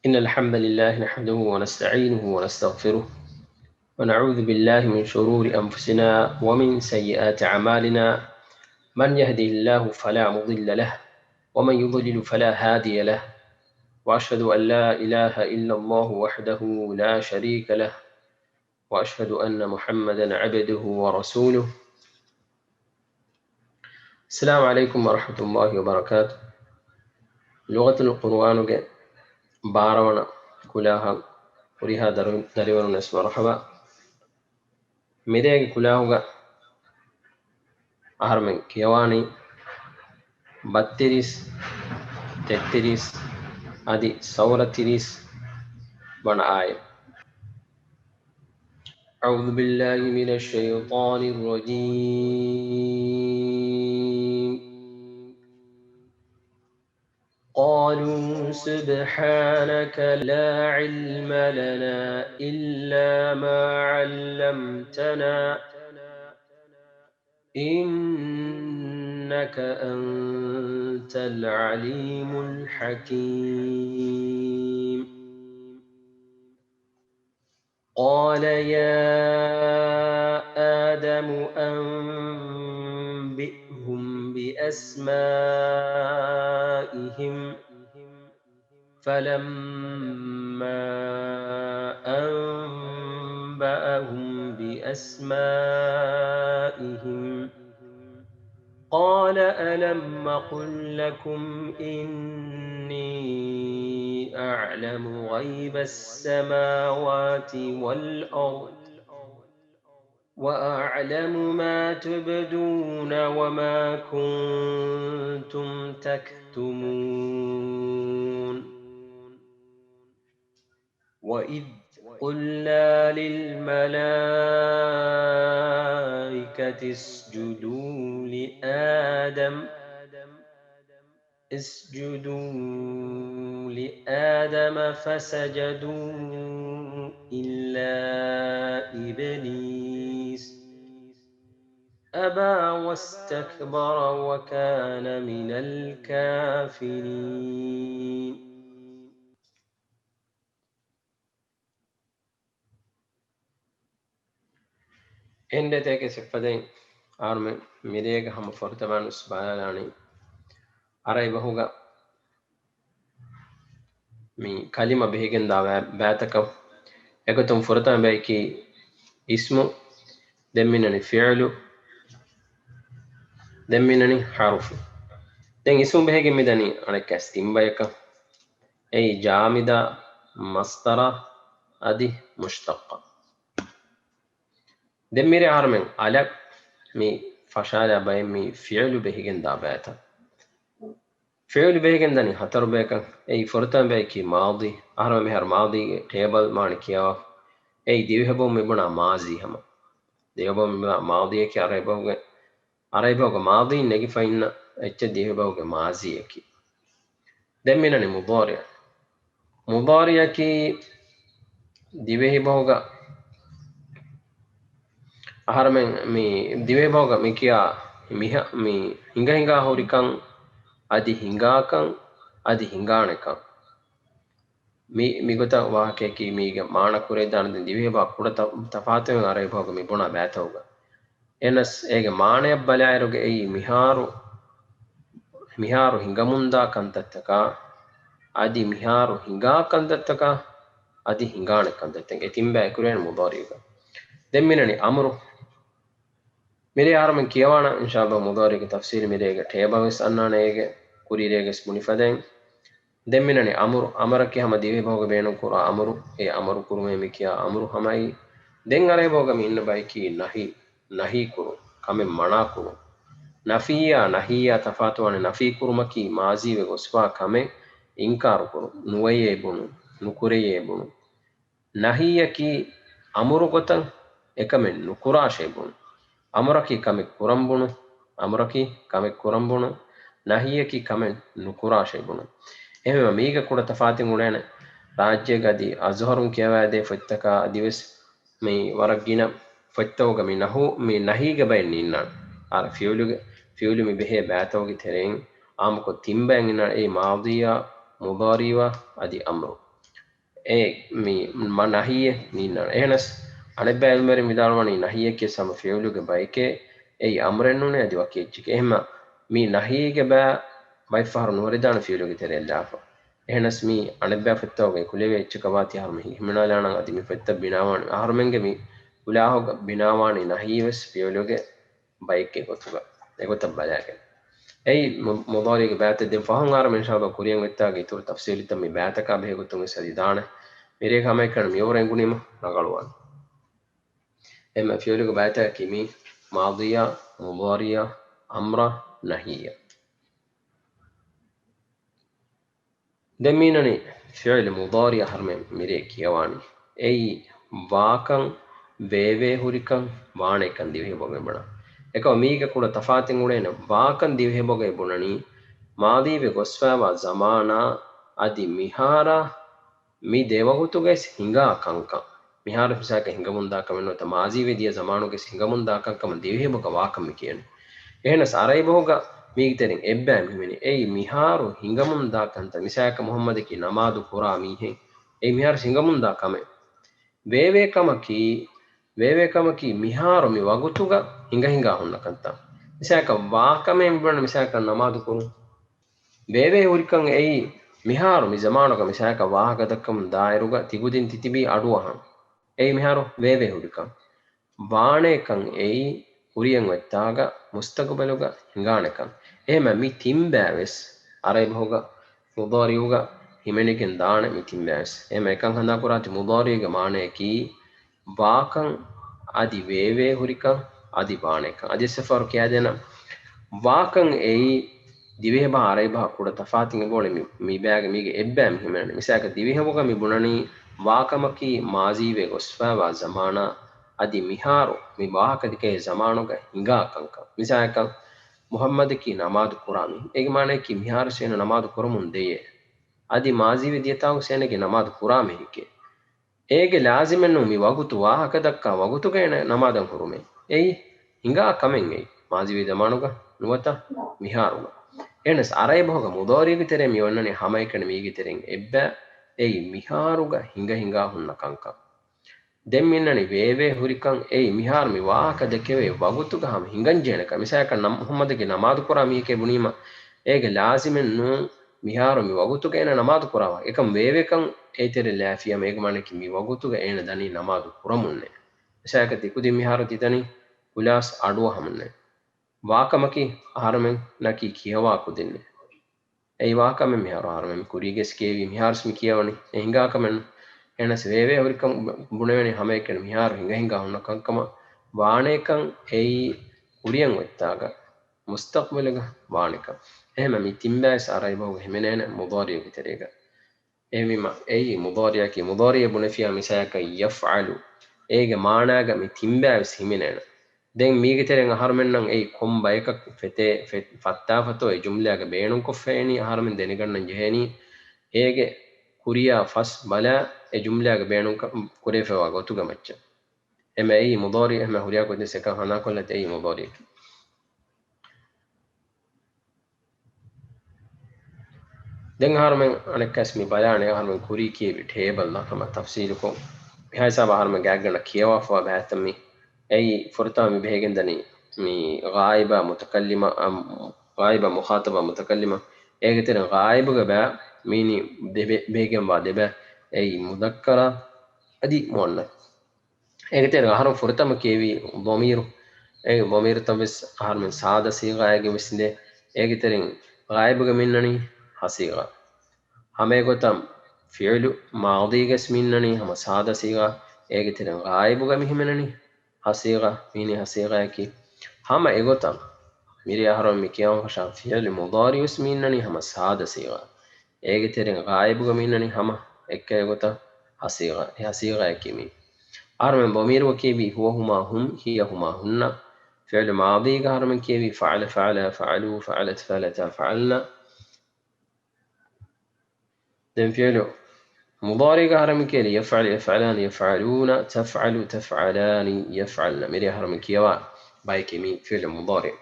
إن الحمد لله نحمده ونستعينه ونستغفره ونعوذ بالله من شرور أنفسنا ومن سيئات أعمالنا. من يهده الله فلا مضل له ومن يضلل فلا هادي له، وأشهد أن لا إله إلا الله وحده لا شريك له، وأشهد أن محمدا عبده ورسوله. السلام عليكم ورحمة الله وبركاته. لغة القرآن بارون كلاها وريها دريون نسم مرحبا ميديك كلاها أهرمن كيواني باتريس تتريس أدي سورتريس بنا آية. أعوذ بالله من الشيطان الرجيم. قالوا سبحانك لا علم لنا إلا ما علمتنا إنك أنت العليم الحكيم. قال يا آدم أنبئهم بأسمائهم فلما أنبأهم بأسمائهم قال ألم أقل لكم إني أعلم غيب السماوات والأرض وأعلم ما تبدون وما كنتم تكتمون. وإذ قلنا للملائكة اسجدوا لآدم فسجدوا إلا إبليس أبى واستكبر وكان من الكافرين. endeteke siffaden arme mirega hama fortamanus balalani arai bahuga mi kalima behegen da baataka ekotum fortam bayki ismu demminani fi'lu demminani harfu. den ismu behegen midani anekas timbayaka ay jamida masdara adi mushtaqqa. demmire armen ala mi fashala bay mi fi'lu behegen da baata فعل بيجن دني هتر بيكا أي فرتان بيكي ماضي أهرم مهر ماضي قبل ما نكيا أي ديو هبو مبنا ماضي هما ديو هبو مبنا ماضي كي أريبوغ ماضي نجي فإن أتش ديو هبو ماضي كي دمنا مضارع كي ديو هبو أهرم مي ديو هبو مكيا ميها مي هنگا هوريكان أدي هنگاكان أدي هنگانكان මිගොත වාහකයකි මීග මානකුරේ දානද දිවේබා කුඩ තෆාතෙන් අරයි භෝග මි බොණ බෑතවුග එනස් ඒගේ මානයක් බලයරුගේ එයි මිහාරු හිඟමුන්දා කන්තත්තක අදි මිහාරු හිඟා කන්තත්තක අදි හිඟාන කන්තත්තෙන් එතින් බෑ කුරේන මුදාරියක දෙම්මිනනි අමරු මෙරේ ආරමෙන් කියවාන ඉන්ෂාඅල්ලාහ් මුදාරියක තෆ්සීර් මෙරේගේ ටේබවස් අන්නානේගේ කුරීරේගේ මුනිෆදෙන් දෙම්මිනනි අමරු අමරකි හම දිවේ භෝග බේනු කුරා අමරු ඒ අමරු කුරුමේ මිකියා අමරු හමයි දෙන් අරේ භෝග මින්න බයිකි නහි කුරු කමෙ මනා කුරු නෆියා තෆාතුවන නෆී කුරුමකි මාසී වේ ගොස්වා කමෙ ඉන්කාර කුරු නුවයේ බුණු නුකුරයේ බුණු නහියකි අමරු ගොතන් එකමෙන් නුකුරාෂේ බුණු අමරකි කමෙ කුරම්බුණු නහියකි කමෙන් නුකුරාෂේ බුණු එහෙම මේක කුඩ තෆාතින් උනේන රාජ්‍ය ගදී අස්හරුන් කියවෑදේ ෆොත්තක දිවස් මේ වරක් ගින ෆොත්තෝග මේ නහීග බයින් ඉන්නා අර ෆියුලු මේ බෙහෙ බෑතෝගි තෙරෙන් ආමකො තිම්බෙන් ඉන්න ඒ මාදියා මුදාරිවා අදි අම්රු mi nahiye ni na ehnas anebba elmeri midalwani nahiye ke sama fiuluge baike ei amrennune adi wakechike ehma mi nahiyege ba bai fahru nuridana fiuluge tere lafa ehnas mi anebba fettawge kuleve echkawati harme himnalana adi mi fetta binawani harmenge mi ulahoga binawani nahiyeves fiuluge baike gotuga egota balage ei mudari ke baate den fahun ar men shaba kuriyan wetta ge tur tafsili tam mi baata ka be gotum sadi dana mere kama kan mi oren gunima nagalwan emma fiulu ke baata kimi madiya mudariya amra nahiya deminani fi'l mudari harme mere kiyawani ei waakan veve hurikan waane kan divhe boge bana eka miga kuda tafatin ulena waakan divhe boge bunani maadi ve gosfawa zamana adi mihara mi dewagutuges hinga kanka mihara fisaka hingamunda kamenno ta maazi ve dia zamanu ges hingamunda kanka man divhe boga waakam mi kiyani ehnas arai boga migiterin ebbam himeni ei miharu hingamunda kanta misaka muhammad ki namadu qura mihen ei mihar hingamunda kame veve kamaki miharu mi wagutuga hinga hinga honna kanta misaka waakame mbana misaka namadu quru veve hurikan ei miharu mi zamanu ka misaka waaga dakkam dairuga tigudin titibi aduwahan ei miharu veve hurikan baane kan ei uriyan wettaga mustaqbaluga hinganekan ehma mi timbaves arai bhoga mudariuga himeniken daane mi timbaves ehma ekan handa kurati mudariuga maane ki waakan adi veve hurikan adi baanekan adi safaru kiyadena waakan ei divehba arai bah kuda tafatin gole mi baage mige ebbam himene misaka divehboga mi bunani waakamaki maazive gosfa wa zamana adi miharu mi wahaka dike zamanuga hinga kanka misaka muhammad ki namaz qurani ege mane ki miharu sena namaz qurumun deye adi maazive diyataw sena ki namaz qurami hike ege lazimen mi wagutu wahaka dakka wagutu gene namadan hurume ei hinga kamen ei maazive zamanuga nuwata miharuga enes arai boga mudariga tere mi onnani hamaikene migi teren ebba ei miharuga hinga hinga hunna kanka deminnani veve hurikan ei mihar mi waaka dekeve wagutuga ham hingan ka misaka nam muhammad ge namaz qura mi ke bunima ege lazimen nu miharu mi wagutuga ena namaz qurawa ekam veve kan eitere lafiya meg mane ki mi wagutuga ena dani namaz quramunne misaka tikudi miharu titani ulas adu hamunne waakamaki harmen naki kiyawa kudinne ei waakame miharu harmen kuriges kevi mihars mi kiyawani hinga kamen enas veve horikam buneveni hameken miharu hinga hinga honna kankama waanekan ei kuriyan wettaga mustaqbaluga waanekan ehma mi timbas arai bahu himenena mudari biterega ehmima ei mudariya ki mudariya bunefiya misaka yaf'alu ege maanaga mi timbas himenena den migiteren harmennan ei komba ekak fete fattafato e jumlaga beenun ko feeni harmen denigannan jeheni ege kuriya fas bala e jumlaga beenun kurefewa gotuga macca ema ei mudari ema huriya ko dese ka hana kollat ei mudari den harmen anekas mi bayane harmen kuri ki table la kama tafsil ko hay saba harmen gaggana kiyawa fa baatami ei furta mi begendani mi ghaiba mutakallima am ghaiba mukhataba mutakallima egeter ghaiba ga mini begem ba debe ei mudakkara adi muannas egeter harum furtama kevi dhamiru ei dhamir tabis harmen saada siga ege misinde egeterin ghaiba ga minnani hasiga hame gotam fi'lu maadi gas minnani hama saada siga egeterin ghaiba ga mihimenani hasiga mini hasiga ki hama egotam miri ahram mikiyan hasha fi'l mudari usminnani hama saada siga egeterin ghaibu gaminani hama ekka egota hasiga e hasiga ekimi armen dhamir wakibi huwa huma hum hiya huma hunna fi'l madi ga armen kibi fa'ala fa'ala fa'alu fa'alat fa'alata fa'alna den fi'l مضارع هرم كيلي يفعل يفعلان يفعلون تفعل تفعلان يفعلن مري هرم كيوا بايكي مي فعل مضارع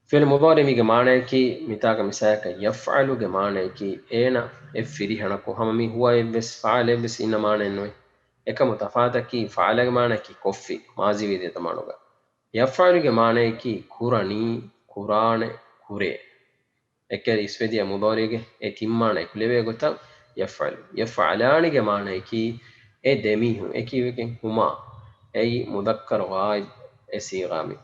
فعل مضارع ميجا معنى كي متاك مساك يفعل جمعنى كي أنا افري هناكو هم مي هو بس فعل بس إن معنى إنه إك متفاعل كي فعل جمعنى كي كوفي ماضي بيدي تمانوغا يفعل جمعنى كي كوراني كوران كوري إك إسفدي مضارع إتيمانة كلبي قطع يفعل يفعلان جمعنى كي دميهم إكي وكين هما أي مذكر غائب إسيغامي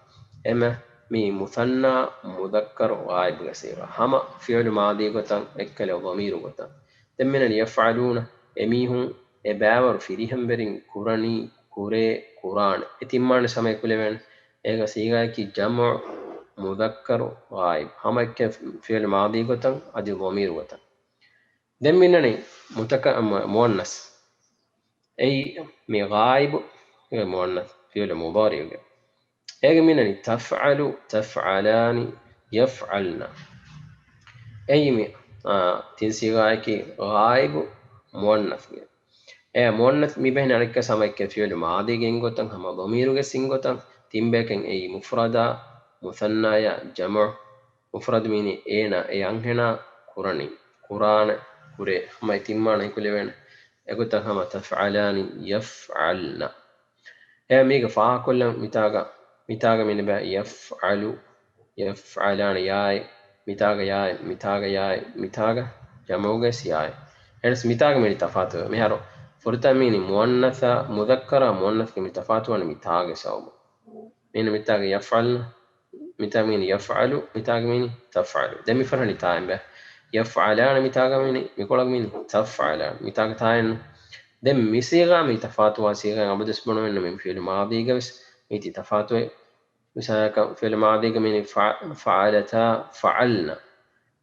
إما مي مثنى مذكر غائب غسيرة هما فعل ماضي قطن اكل ضمير قطن تمنا يفعلون اميهم اباور فيهم برين قراني كوري قران اتمان سمي كلمن ايغا سيغا كي جمع مذكر غائب هما فعل ماضي قطن ادي ضمير قطن دمنا مؤنث اي مي غائب مؤنث فعل مضارع ايغا منني تفعل تفعلان يفعلن أي تنسيغايكي غائب مؤنث مؤنث مي بين عليك سمك فعل ماضي جنغوتن هم ضمير جسنغوتن تيمبكن أي مفردا مثنى جمع مفرد ميني أنا أي أنهنا قراني قران قري هم تيمان يكلون أقولتن هم تفعلان يفعلن ميغا فا كل متاغا من بقى يفعل يفعلان ياي mitaga yaay mitaga yaay mitaga jamuges yaay hence mitaga meni tafatu meharo furta mini muannatha mudhakkara muannath ke mitafatu an mitaga sawbu meni mitaga yaf'alna mitaga mini yaf'alu mitaga mini taf'alu demi farani taimbe yaf'alana mitaga mini mikolag mini taf'alan mitaga tayin dem misiga mitafatu wasiga abudus bono men fi'l madi gabs miti tafatu مثلا في الماضي من فعلتا فعلنا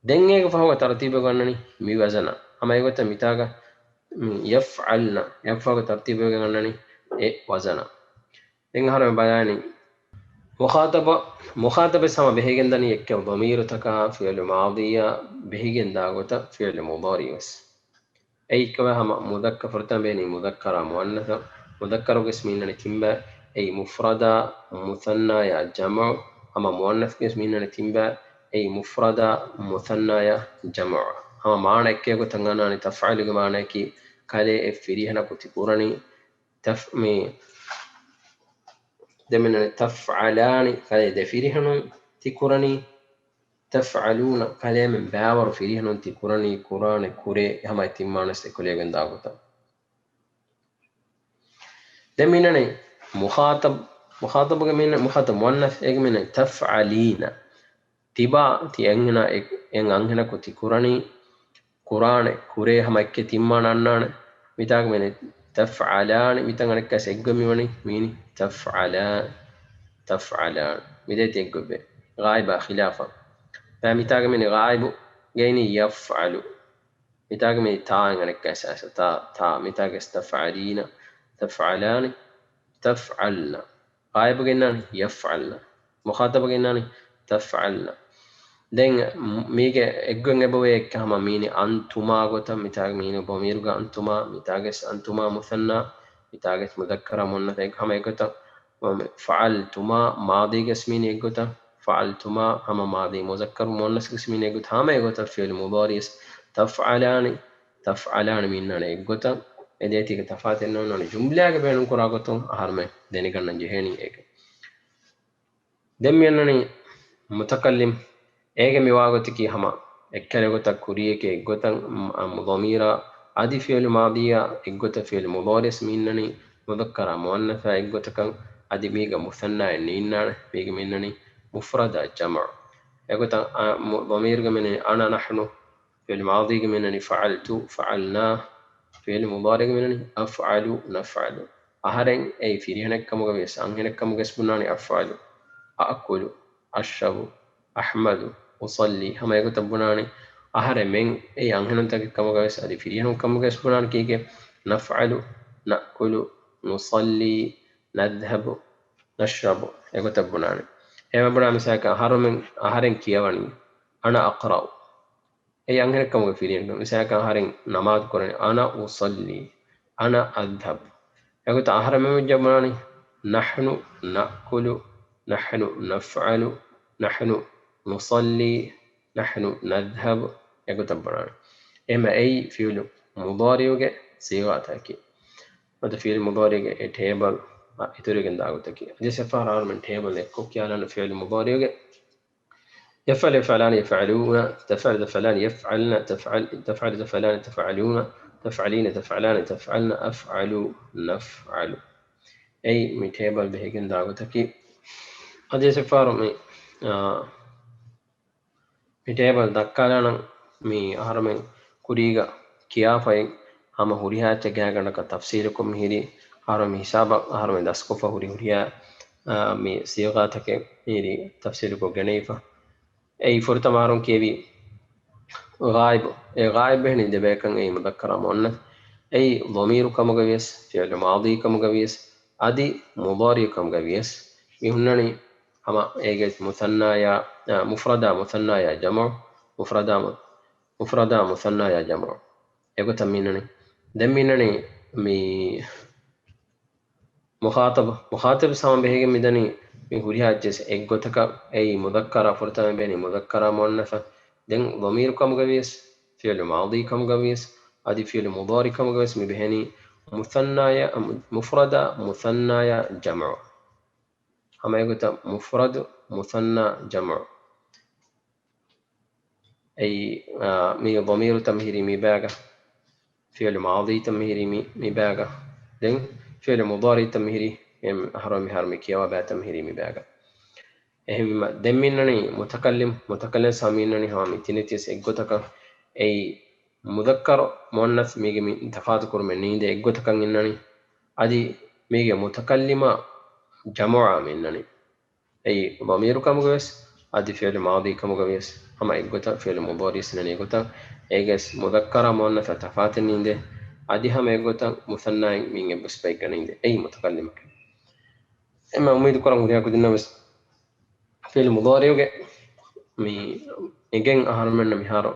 دنگه فهو ترتيب غنني مي وزنا اما يغت ميتاغا يفعلنا يفعل ترتيب غنني وزنا دنگ هر بياني مخاطب سما بهيگندني يك ضمير تكا في الماضي بهيگندا غت في المضارع بس اي كما هم مذكر فرتن بين مذكر مؤنث مذكر اسمين تيمبا أي مفردة مثنى يا جمع أما مؤنث اسمين تيمبا أي مفردة مثنى يا جمع أما معنى كيكو تنغانا تفعل معنى كي كالي افريهنا كتبوراني تفمي دمنا تفعلان كالي دفريهنا تكوراني تفعلون كالي من باور فريهنا تكوراني كوران كوري هما يتمان استيكولي غنداغوتا دمنا مخاطب من مخاطب مؤنث من تفعلين تبا تي انغنا كتي كوراني قران كوري هم اك تيمان انان ميتاك من تفعلان ميتان اك سيغمي وني ميني تفعلان ميدت يغبه غائب خلافا فميتاك من غائب جيني يفعل ميتاك من تا انك اساس تا ميتاك استفعلين تفعلان تفعلن غائب جنان يفعلن مخاطب جنان تفعلن دين ميجا اجن ابوي كما ميني انتما غوتا متاغ ميني بوميرغا انتما متاغس انتما مثنى متاغس مذكر مؤنث كما يغوتا فعلتما ماضي اسمين يغوتا فعلتما هما ماضي مذكر مؤنث اسمين يغوتا هما يغوتا فعل مضارع تفعلان ميننا يغوتا edeti ke tafaten non non jumla ke benun kora goton harme deni gannan jeheni eke dem yannani mutakallim ege mi wagoti ki hama ekkale gota kuriye ke gotan dhamira adi fi'l madiya eggota fi'l mudharis minnani mudhakkara muannatha eggota kan adi miga muthanna ninna miga minnani mufrada jama' eggota dhamir ga minni ana nahnu fi'l madi ga minnani fa'altu fa'alna فعل مضارع من أفعل نفعل أهرن أي في هناك كم جميس أن هناك كم جسمناني أفعل أأكل أشرب أحمد أصلي هم يكتبوناني أهرن من أي أن هناك كم جميس أدي في هناك كم جسمناني كيك نفعل نأكل نصلي نذهب نشرب يكتبوناني هم بنا مساك أهرن كيواني أنا أقرأ أي أنهر كم غفيرين مثلا كان هارين نماذ قرآن أنا أصلي أنا أذهب يقول أهر من جمعني نحن نأكل نحن نفعل نحن نصلي نحن نذهب يقتبران إما أي فعل مضارع صيغة تأكيد هذا فعل مضارع تيبل إتوريجن دعوتك جس فار من تيبل كوكي على فعل مضارع يفعل يفعلان يفعلون تفعل تفعلان يفعلن تفعل تفعلان تفعلون تفعلين تفعلان تفعلن أفعل نفعل أي من تيبل بهجن دعوتك هذا جس فار من table dakkalana mi harmen kuriga kiyafayen hama huriha tegagana ka tafsir kum hiri haram hisaba harmen daskofa huriya mi siga take hiri tafsir ko ganeifa ei furta maron kebi ghaib ghaib behni de bekan ei mudakkara muannath ei dhamiru kam gawies fi'l madi kam gawies adi mudari kam gawies mi hunnani hama eget muthanna ya mufrada muthanna ya jama' مفردا مثنى يا جمع يقول تمينني دمينني مي مخاطب سام بهيج مدني مي هوريها جس ايغوتك اي مذكر فرتا بيني مذكر مؤنث دين ضمير كم غويس فعل ماضي كم غويس ادي فعل مضارع كم غويس مي بهني مثنى يا مفردا مثنى يا جمع اما يقول مفرد مثنى جمع أي مي ضمير تمهيري مي باقة فعل ماضي تمهيري مي باقة دين فعل مضارع تمهيري هرمي هرمي كيوا با تمهيري مي باقة එහෙම දෙමින්නනේ متكلم سامينني هامي تينيتيس اگوتك اي مذكر مؤنث ميگه مي تفاضل كرم نيند اگوتك انني ادي ميگه متكلم جمع منني اي ضمير كم گوس ادي فعل ماضي كم گوس اما اگوتا فعل مضارع سنن اگوتا اگس مذكر مؤنث تفاضل نيند ادي هم اگوتا مثنى مين بس بيگنيند اي متكلم اما امید کرم هدیا کو دیننا بس فعل مضارع مي إنجن أهرمنا مهارو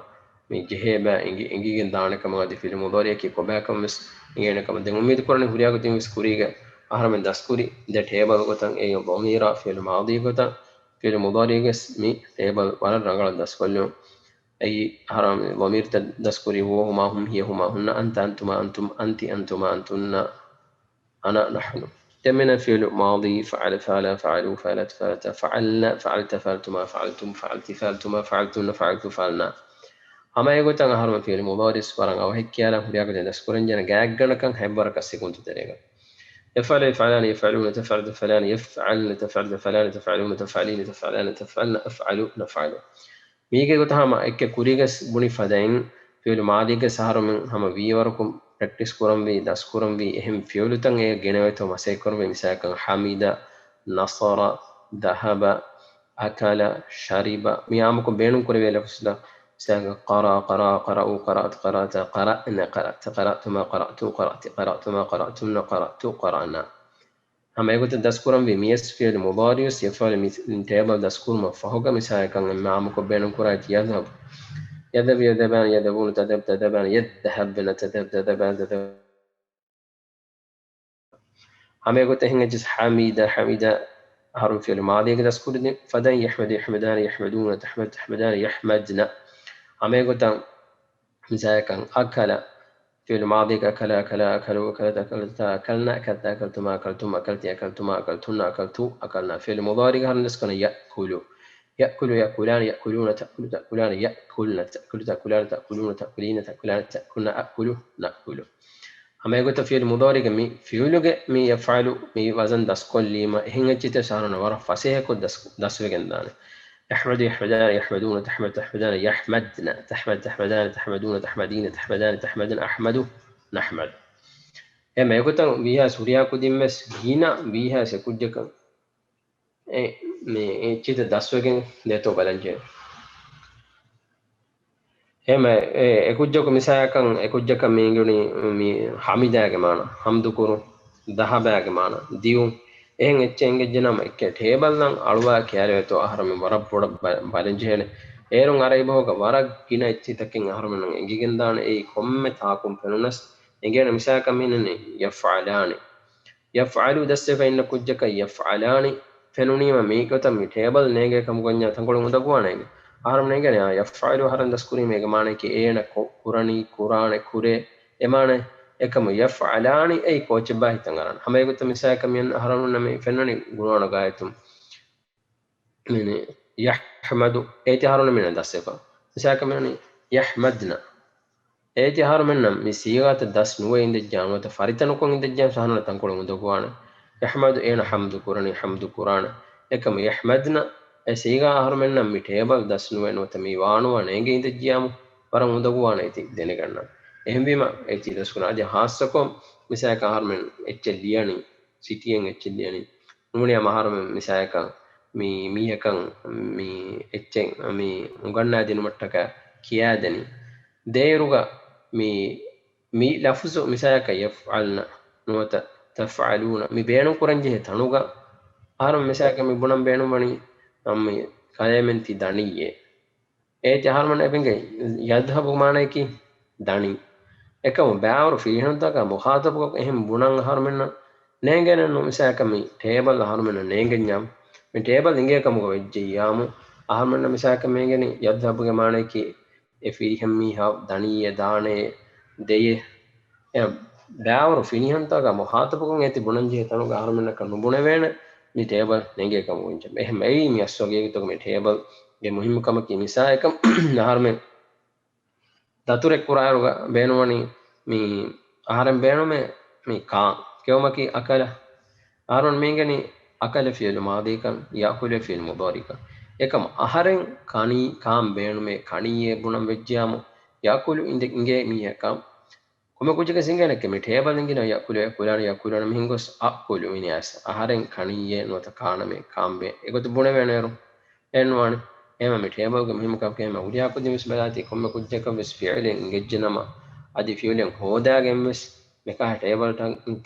مي جهبا إنجن دانا كما دي فعل مضارع كي كوبا كم بس إنجن كما دي أميد كورن هريا كتير بس كوريجا أهرمن داسكوري ده تيبل كتان أي ضميرة فعل ماضي كتان فعل مضارع جس مي تيبل ولا رجال داسكوليو أي أهرم ضمير داسكوري هو هما هم هي هما هن أنت أنتما أنتم أنت أنتما أنتن أنا نحن تمنا فعل ماضي فعل فعل فعلوا فعلت فعلت فعلنا فعلت فعلتما فعلتم فعلت فعلتما فعلتن فعلت فعلنا أما يقول تنا هرم فعل مضارع سبارن أو هيك يلا هريا كده دسكورن جنا جاعنا كان هيبرا كسيكون تدريجا يفعل يفعلان يفعلون تفعل تفعلان يفعلن تفعل تفعلان تفعلون تفعلين تفعلان تفعلن أفعلوا نفعلوا ميجي قلت هما إك كوريجس بني فدين فعل ماضي كسهرم هما بيوركم practice kuram vi das kuram vi ehem fiolutan e geneweto masay kuram vi misakan hamida nasara dhahaba akala shariba mi amuko beenum kore vela fusda misakan qara qara qara'u qara'at qara'ta qara'na qara'ta qara'tuma qara'tu qara'ti qara'tuma qara'tunna qara'tu qara'na hama egote das kuram vi mies fi'l mudarius yafal min table das kurma fahoga misakan mi amuko beenum kurati yadhhab يذهب يذهبان يذهبون تذهب تذهبان يذهبن تذهب تذهبان تذهب هم يقول تهنجز حميدة حميدة حرف في الماضي كده سكون فدان يحمد يحمدان يحمدون تحمد تحمدان يحمدن هم يقول مثلا كان أكل في الماضي أكل أكل أكلوا أكلت أكلت أكلنا أكلت أكلتما أكلتم أكلت أكلتما أكلتن أكلتوا أكلنا في المضارع هل نسكن يأكلوا يأكل يأكلان يأكلون تأكل تأكلان يأكلن تأكل تأكلان تأكلون تأكلين تأكلان تأكلن أكل نأكل أما يقول في المضارع مي فيولوج مي يفعل مي وزن دسكول لما هنگ جت سارنا ورا فسيه كود دس وجندان يحمد يحمدان يحمدون تحمد تحمدان يحمدن تحمد تحمدان تحمدون تحمدين تحمدان تحمدن أحمد نحمد أما يقول بيها سوريا كوديمس هنا بيها سكوجك මේ චිත දස්වගෙන් දෙතෝ බලංජේ එහෙම එකුජ්ජක මිසයකන් එකුජ්ජක මේගුණි මේ හමිදාගේ මාන හම්දුකුරු දහබෑගේ මාන දියුම් එහෙන් එච්චෙන් ගෙජනම එක්ක ටේබල් නම් අලුවා කැරේතෝ අහරම වරක් පොඩ බලංජේනේ ඒරුන් අර ඉබෝක වරක් කින එච්චිතකින් අහරම නම් එගිගෙන් දාන ඒ කොම්මෙ තාකුම් පෙනුනස් එගෙන මිසයකන් මිනනේ යෆ්අලානි يفعل دس فإن كجك يفعلان fenunima mi kota mi table nege kam gonya tangol munda guanege aharam nege ne yaf'alu haran daskuri mege mane ki ena kurani kurane kure emane ekam yaf'alani ay koche bahi tangaran hame gota misaya kam yan haram name fenani gunwana gaitum mene yahmadu eti haram min dasefa misaya kam yani yahmadna eti haram min mi sigata das nuwe inde jamata faritanu ko inde jam sahana tangol munda guwana يحمد أين حمد كورني حمد كوران එකම යහමද්න සීගා ආහාරමෙන් නම් මි ටේබල් දස්නුවෙන් වතමි වානුව නේගේ ඉඳ ගියාමු වර මුදගුවාන ඉති දෙන ගන්න එහෙම වීම ඒ චි දස්කුණා අධි හාස්සකොම් මිසයක ආහාරමෙන් එච්ච ලියනි සිටියෙන් එච්ච ලියනි නුමනිය ආහාරමෙන් මිසයක මි මීයකන් මි එච්චෙන් මි උගන්නා දිනුමට්ටක කියා දෙනි දේරුග මි ලෆ්සු මිසයක යෆ්අල්න නොත تفعلون mi beenu kuranje tanuga aharum mesaka mi bunam beenu mani ammi kayamenti daniye e jaharman ebenge yadhabu mane ki dani ekam baawru fihinta muhatabu ehem bunan aharumenna nengene no mesaka mi table aharumenna nengenyam mi table inge kam go vejjiyamu aharumenna mesaka mengeni yadhabu ge mane ki e fihem mi ha daniye dane deye බෑවරු ෆිනිහන්තාග මොහාතපකුන් ඇති බුණන්ජේ තනුග ආරමන්නක නුබුණ වේන මේ ටේබල් නෙගේ කම උන්ච එහෙම එයි මේ අස්සෝගේ තොක මේ ටේබල් ගේ මුහිම්කම කි නිසා එකම් ආහාරමෙන් දතුරෙක් කුරාරුග බේනවනි මේ ආහාරෙන් බේනොමේ මේ කා කෙවමකි අකල ආරොන් මේගනි අකල ෆියල් මාදීකම් යකුල ෆියල් මුදාරික එකම ආහාරෙන් කණි කාම් බේනොමේ කණියේ බුණම් වෙජ්ජාමු යකුලු ඉන්ගේ මීහකම් kuma kujike singene ke mi table ngina yakulana mihingos akulu minias aharen kaniye nota kana me kambe egotu bune veneru enwani ema mi table ge mihim kap kema udiya ko dimis balati kuma kujike vis fi'len ngejjinama adi fi'len hoda gemmes meka table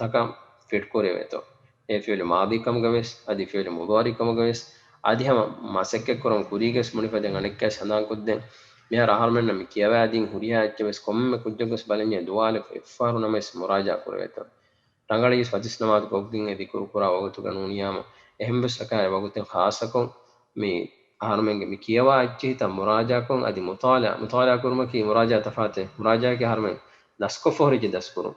taka fit kore veto e fi'le maadi kam gaves adi fi'le mudari kam gaves adi hama masekke koron kuriges munifaden anekke sandan kudden මෙහර ආහාරමෙන් නම් කියවෑදීන් හුරියා එච්චවස් කොම්ම කුජ්ජගස් බලන්නේ දුවාල ඉෆාරු නමස් මුරාජා කරවෙත රංගලීස් වදිස් නමාද කොග්ගින් එදි කුරු කුරා වගතු ගනුනියාම එහෙම් බස් අකාය වගතු ખાસකොන් මේ ආහාරමෙන් මේ කියවා එච්චි ත මුරාජා කොන් අදි මුතාලා කුරුම කි මුරාජා තෆාතේ මුරාජා කි ආහාරමෙන් දස්කො ෆෝරිජ දස්කුරු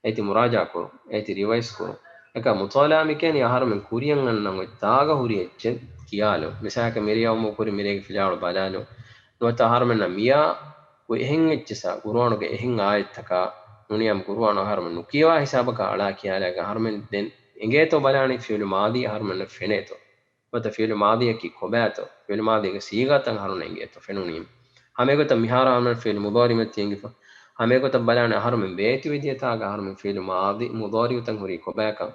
ඒති මුරාජා කුරු ඒති රිවයිස් කුරු එක මුතාලා මිකේනි ආහාරමෙන් කුරියන් නන්නම් තාග හුරියෙච්ච කියාලෝ මිසාක මෙරියවම කුරි මෙරේක ෆිලාවල බලාලෝ nuwata harmenna miya we ehin echisa qur'anuge ehin ayattaka nuniyam qur'anu harmen nukiwa hisabaka ala kiyala ga harmen den engeto balani fi'lu madi harmen feneto wata fi'lu madi ki kobato fi'lu madi ge sigatan harun engeto fenunim hamegota mihara harmen fi'lu mudari met yengifa hamegota balani harmen beeti vidiyata ga harmen fi'lu madi mudari utan huri kobaka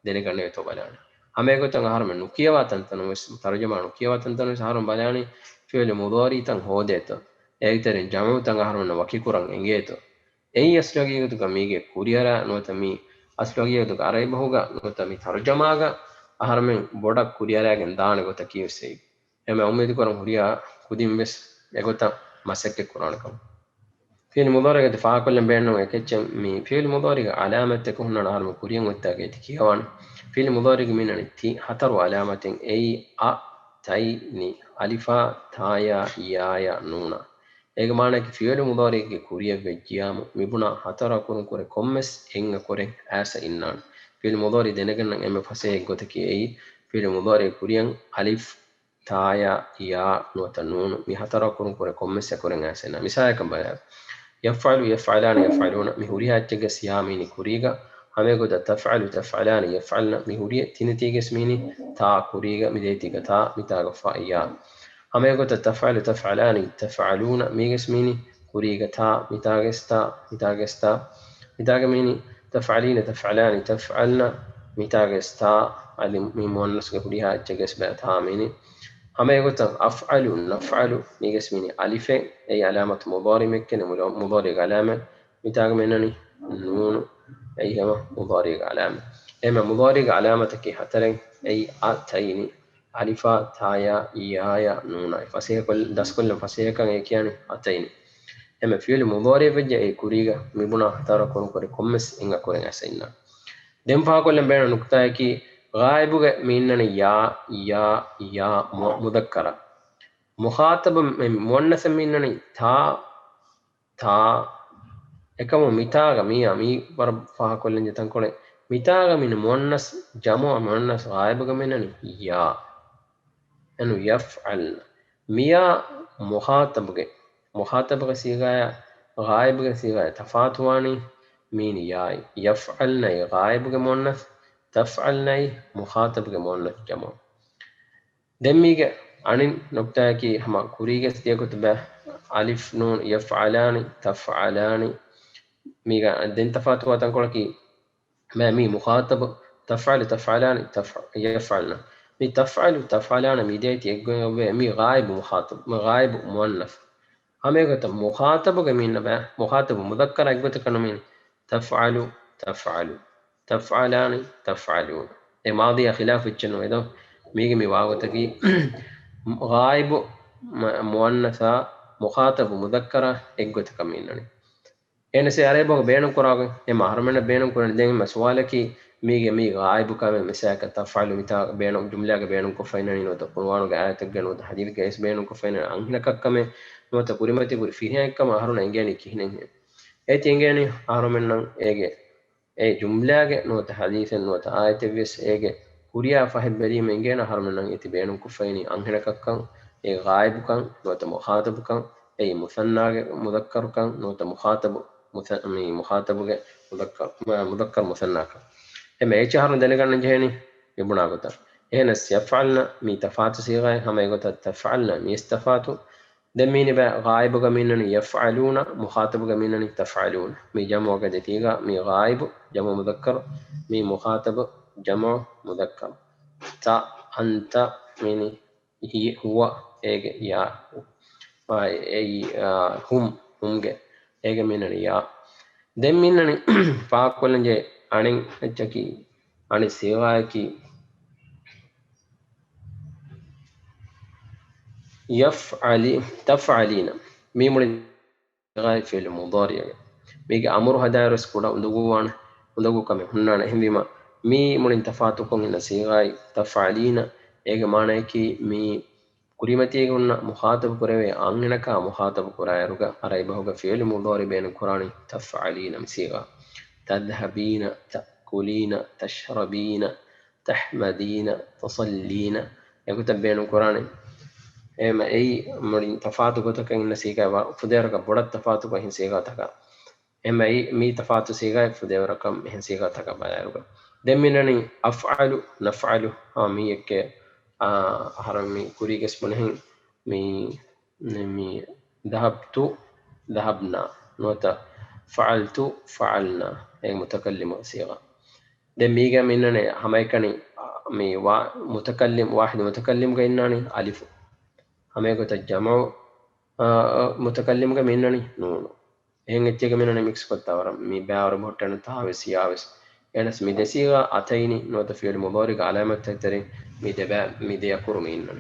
denegane to balani hamegota harmen nukiwa tantanu tarjuma nukiwa tantanu harun balani fi'l mudari tan hodeto eiterin jamu tan aharuna wakikuran engeto ei aslogiyetu kamige kuriyara nota mi aslogiyetu arai bahuga nota mi tarjamaga aharmen bodak kuriyara gen daane gota kiyusei eme ummedi koran huriya kudim bes egota masakke kuran kam fi'l mudari ga fa kollen beenno ekechem mi fi'l mudari ga alamat ko hunna aharme kuriyan otta ge tikiwan fi'l mudari ga minani ti hataru alamatin ei a tai ni alifa thaya yaya nuna ega mana ki fi'lu mudari ki kuriya vejjiyam mibuna hatara kurun kore kommes enga kore asa innan fi'lu mudari denegan emme fase gote ki ei fi'lu mudari kuriyan alif thaya ya nuta nun mi hatara kurun kore kommes kore asa innan misaya kan baya yaf'alu yaf'alani yaf'aluna mi huriya chege siyamini kuriga hame goda taf'alu taf'alani yaf'alna mi huriya tiniti gesmini ta kuriga midetiga ta mitaga fa ya hame goda taf'alu taf'alani taf'aluna mi gesmini kuriga ta mitagesta mitagamini taf'alina taf'alani taf'alna mitagesta ali mi muannas ga huriya cheges ba ta mini hame goda af'alu naf'alu mi gesmini alife ay alamat mudari mekken mudari alama mitagamini nun أيهما مضارع علامة إما مضارع علامة كي حترين أي أتيني ألفا تايا يايا نونا فسيه كل دس كل فسيه كان يكياني أتيني إما فعل مضارع بجا أي كوريغا مبنا حتارا كون كوري كمس إنغا كوري أسينا دم فا كل بين نقطة كي غائبுக மீன்னனி யா முதக்கர ಮುಖಾತಬ ಮುನ್ನಸ ಮೀನ್ನನಿ ಥಾ එකම මිතාග මී වර පහ කොල්ලෙන් ජතන් කොනේ මිතාග මින මුන්නස් ජමෝ මුන්නස් ගායබග මෙන්නනි යා එනු යෆ්අල් මියා මුඛාතබග සීගාය ගායබග සීගාය තෆාතුවානි මීන යායි යෆ්අල්නයි ගායබග මුන්නස් තෆ්අල්නයි මුඛාතබග මුන්නස් ජමෝ දෙම්මීගේ අනින් නොක්තාකි හම කුරීගෙස් දියකුත බෑ අලිෆ් නූන් යෆ්අලානි තෆ්අලානි ميغا عندن تفاتوا تنقولكي ما مي مخاطب تفعل تفعلان يفعلنا مي تفعل تفعلان مي ديت يقول مي غائب مخاطب مي غائب مؤنث هم يقول مخاطب كمين بقى مخاطب مذكر يقول كنمين تفعل تفعلان تفعلون ماضي خلاف الجنو إذا ميغي مي واغتكي غائب مؤنثا مخاطب مذكرة يقول كمين එනසේ අරේබෝග බේණු කරාගෙ එම අරමෙන බේණු කරන දෙන් මස්වාලකි මීගේ මී ගායිබු කම මිසයක තෆාලු මිතා බේණු ජුම්ලාගේ බේණු කොෆයිනනි නොත කුර්ආනුගේ ආයතක් ගනොත හදීස්ගේ එස් බේණු කොෆයින අංහිනකක්කම නොත කුරිමති කුරි ෆිහියක්කම අහරුන එංගේනි කිහිනෙන් ඒති එංගේනි අරමෙන් නම් ඒගේ ඒ ජුම්ලාගේ නොත හදීසෙන් නොත ආයතක් වෙස් ඒගේ කුරියා ෆහිබ් බරීම එංගේන අරමෙන් නම් ඒති බේණු කොෆයිනි අංහිනකක්කම් ඒ ගායිබුකම් නොත මුඛාතබුකම් ඒ මුසන්නාගේ මුදක්කරුකම් නොත මුඛාතබු مخاطبගේ මුදක්කර් මුසන්නාක එමෙ ඒ චහරන දැනගන්න ජෙහෙනි ඉබුණා ගොත එහෙනස් යෆල්න මී තෆාතු සීගය හැම ගොත තෆල්න මී ඉස්තෆාතු දෙමීනි බා ගායිබුග මින්නනි යෆල්ූන මුඛාතබුග මින්නනි තෆල්ූන මී ජමුග දෙතිගා මී ගායිබ ජමු මුදක්කර් මී මුඛාතබ ජමු මුදක්කර් තා අන්ත මිනි හි හුව ඒගේ යා ඒ හුම්ගේ ඒගේ මින්නනි යා දැන් මින්නනි පාක් වලන්ජේ අණින් එච්චකි අණි සේවායකි يفعلي تفعلين ميمون غاي في المضارع ميجي امر هدارس كودا ندغوان ندغو كم هنانا هنديما مي مون تفاتكم ان سيغاي تفعلين ايغ مانيكي مي ಕುರಿಮತಿಯಗುನ್ನ ಮುಖಾತಬ ಕುರವೆ ಆಂಗಿನಕ ಮುಖಾತಬ ಕುರಾಯರುಗ ಅರೈಬಹುಗ ಫಿಯಲ್ ಮುಡೋರಿ ಬೇನ ಕುರಾನಿ ತಫಅಲೀನ ಮಿಸಿಗ ತದ್ಹಬೀನ ತಕುಲೀನ ತಶ್ರಬೀನ ತಹ್ಮದೀನ ತಸಲ್ಲೀನ ಯಗುತ ಬೇನ ಕುರಾನಿ එම එයි මුලින් තෆාතු ගොතක ඉන්න සීගා ෆුදේරක බොඩත් තෆාතු කොහින් සීගා තක එම එයි මී තෆාතු සීගා ෆුදේරකම් මෙහෙන් සීගා තක බයරුක දෙමිනනි අෆ්අලු නෆ්අලු මී එක්කේ هرمي كوريك اسمه مي مي ذهبت ذهبنا نوتا فعلت فعلنا هي متكلم صيغة ده ميجا مننا هميكني مي متكلم واحد متكلم كإنني ألف هميكو تجمع متكلم كمنني نون هين اتجا مننا ميكس كتاورم مي باور بوتن تاوس ياوس එනස් මිදෙසීග අතයිනි නොත ෆියල් මුදාරික අලාමත් තෙතරින් මිදබ මිදය කුරුම ඉන්නන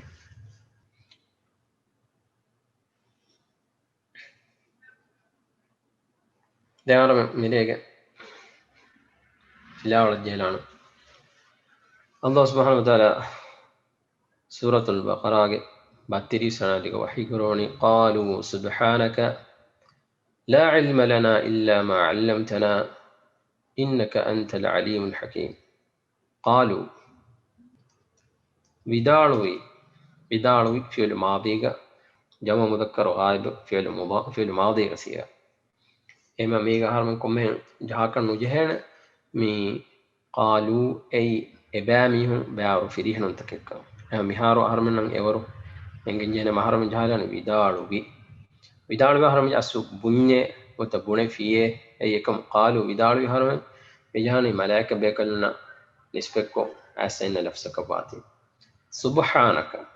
දැනරම මිදේක ලාවල ජේලාන අල්ලාහ් සුබ්හානහු වතාලා සූරතුල් බකරාගේ 32 සනාලික වහී කරෝනි قالوا سبحانك لا علم لنا إلا ما علمتنا إنك أنت العليم الحكيم قالوا بداروي فعل ماضي جمع مذكر غائب فعل ماضي غسيا إما ميغا هرمن كمهن جهاكن نجهن مي قالوا أي إباميهم باورو فريهن تككا ميهارو هرمن إورو إنجن جهن مهرمن جهالان بداروي هرمن أسو بني وتبني فيه أي كم قالوا بداروي هرمن بجهاني ملائكة بيكلنا نسبكو أسين نفسك باطي سبحانك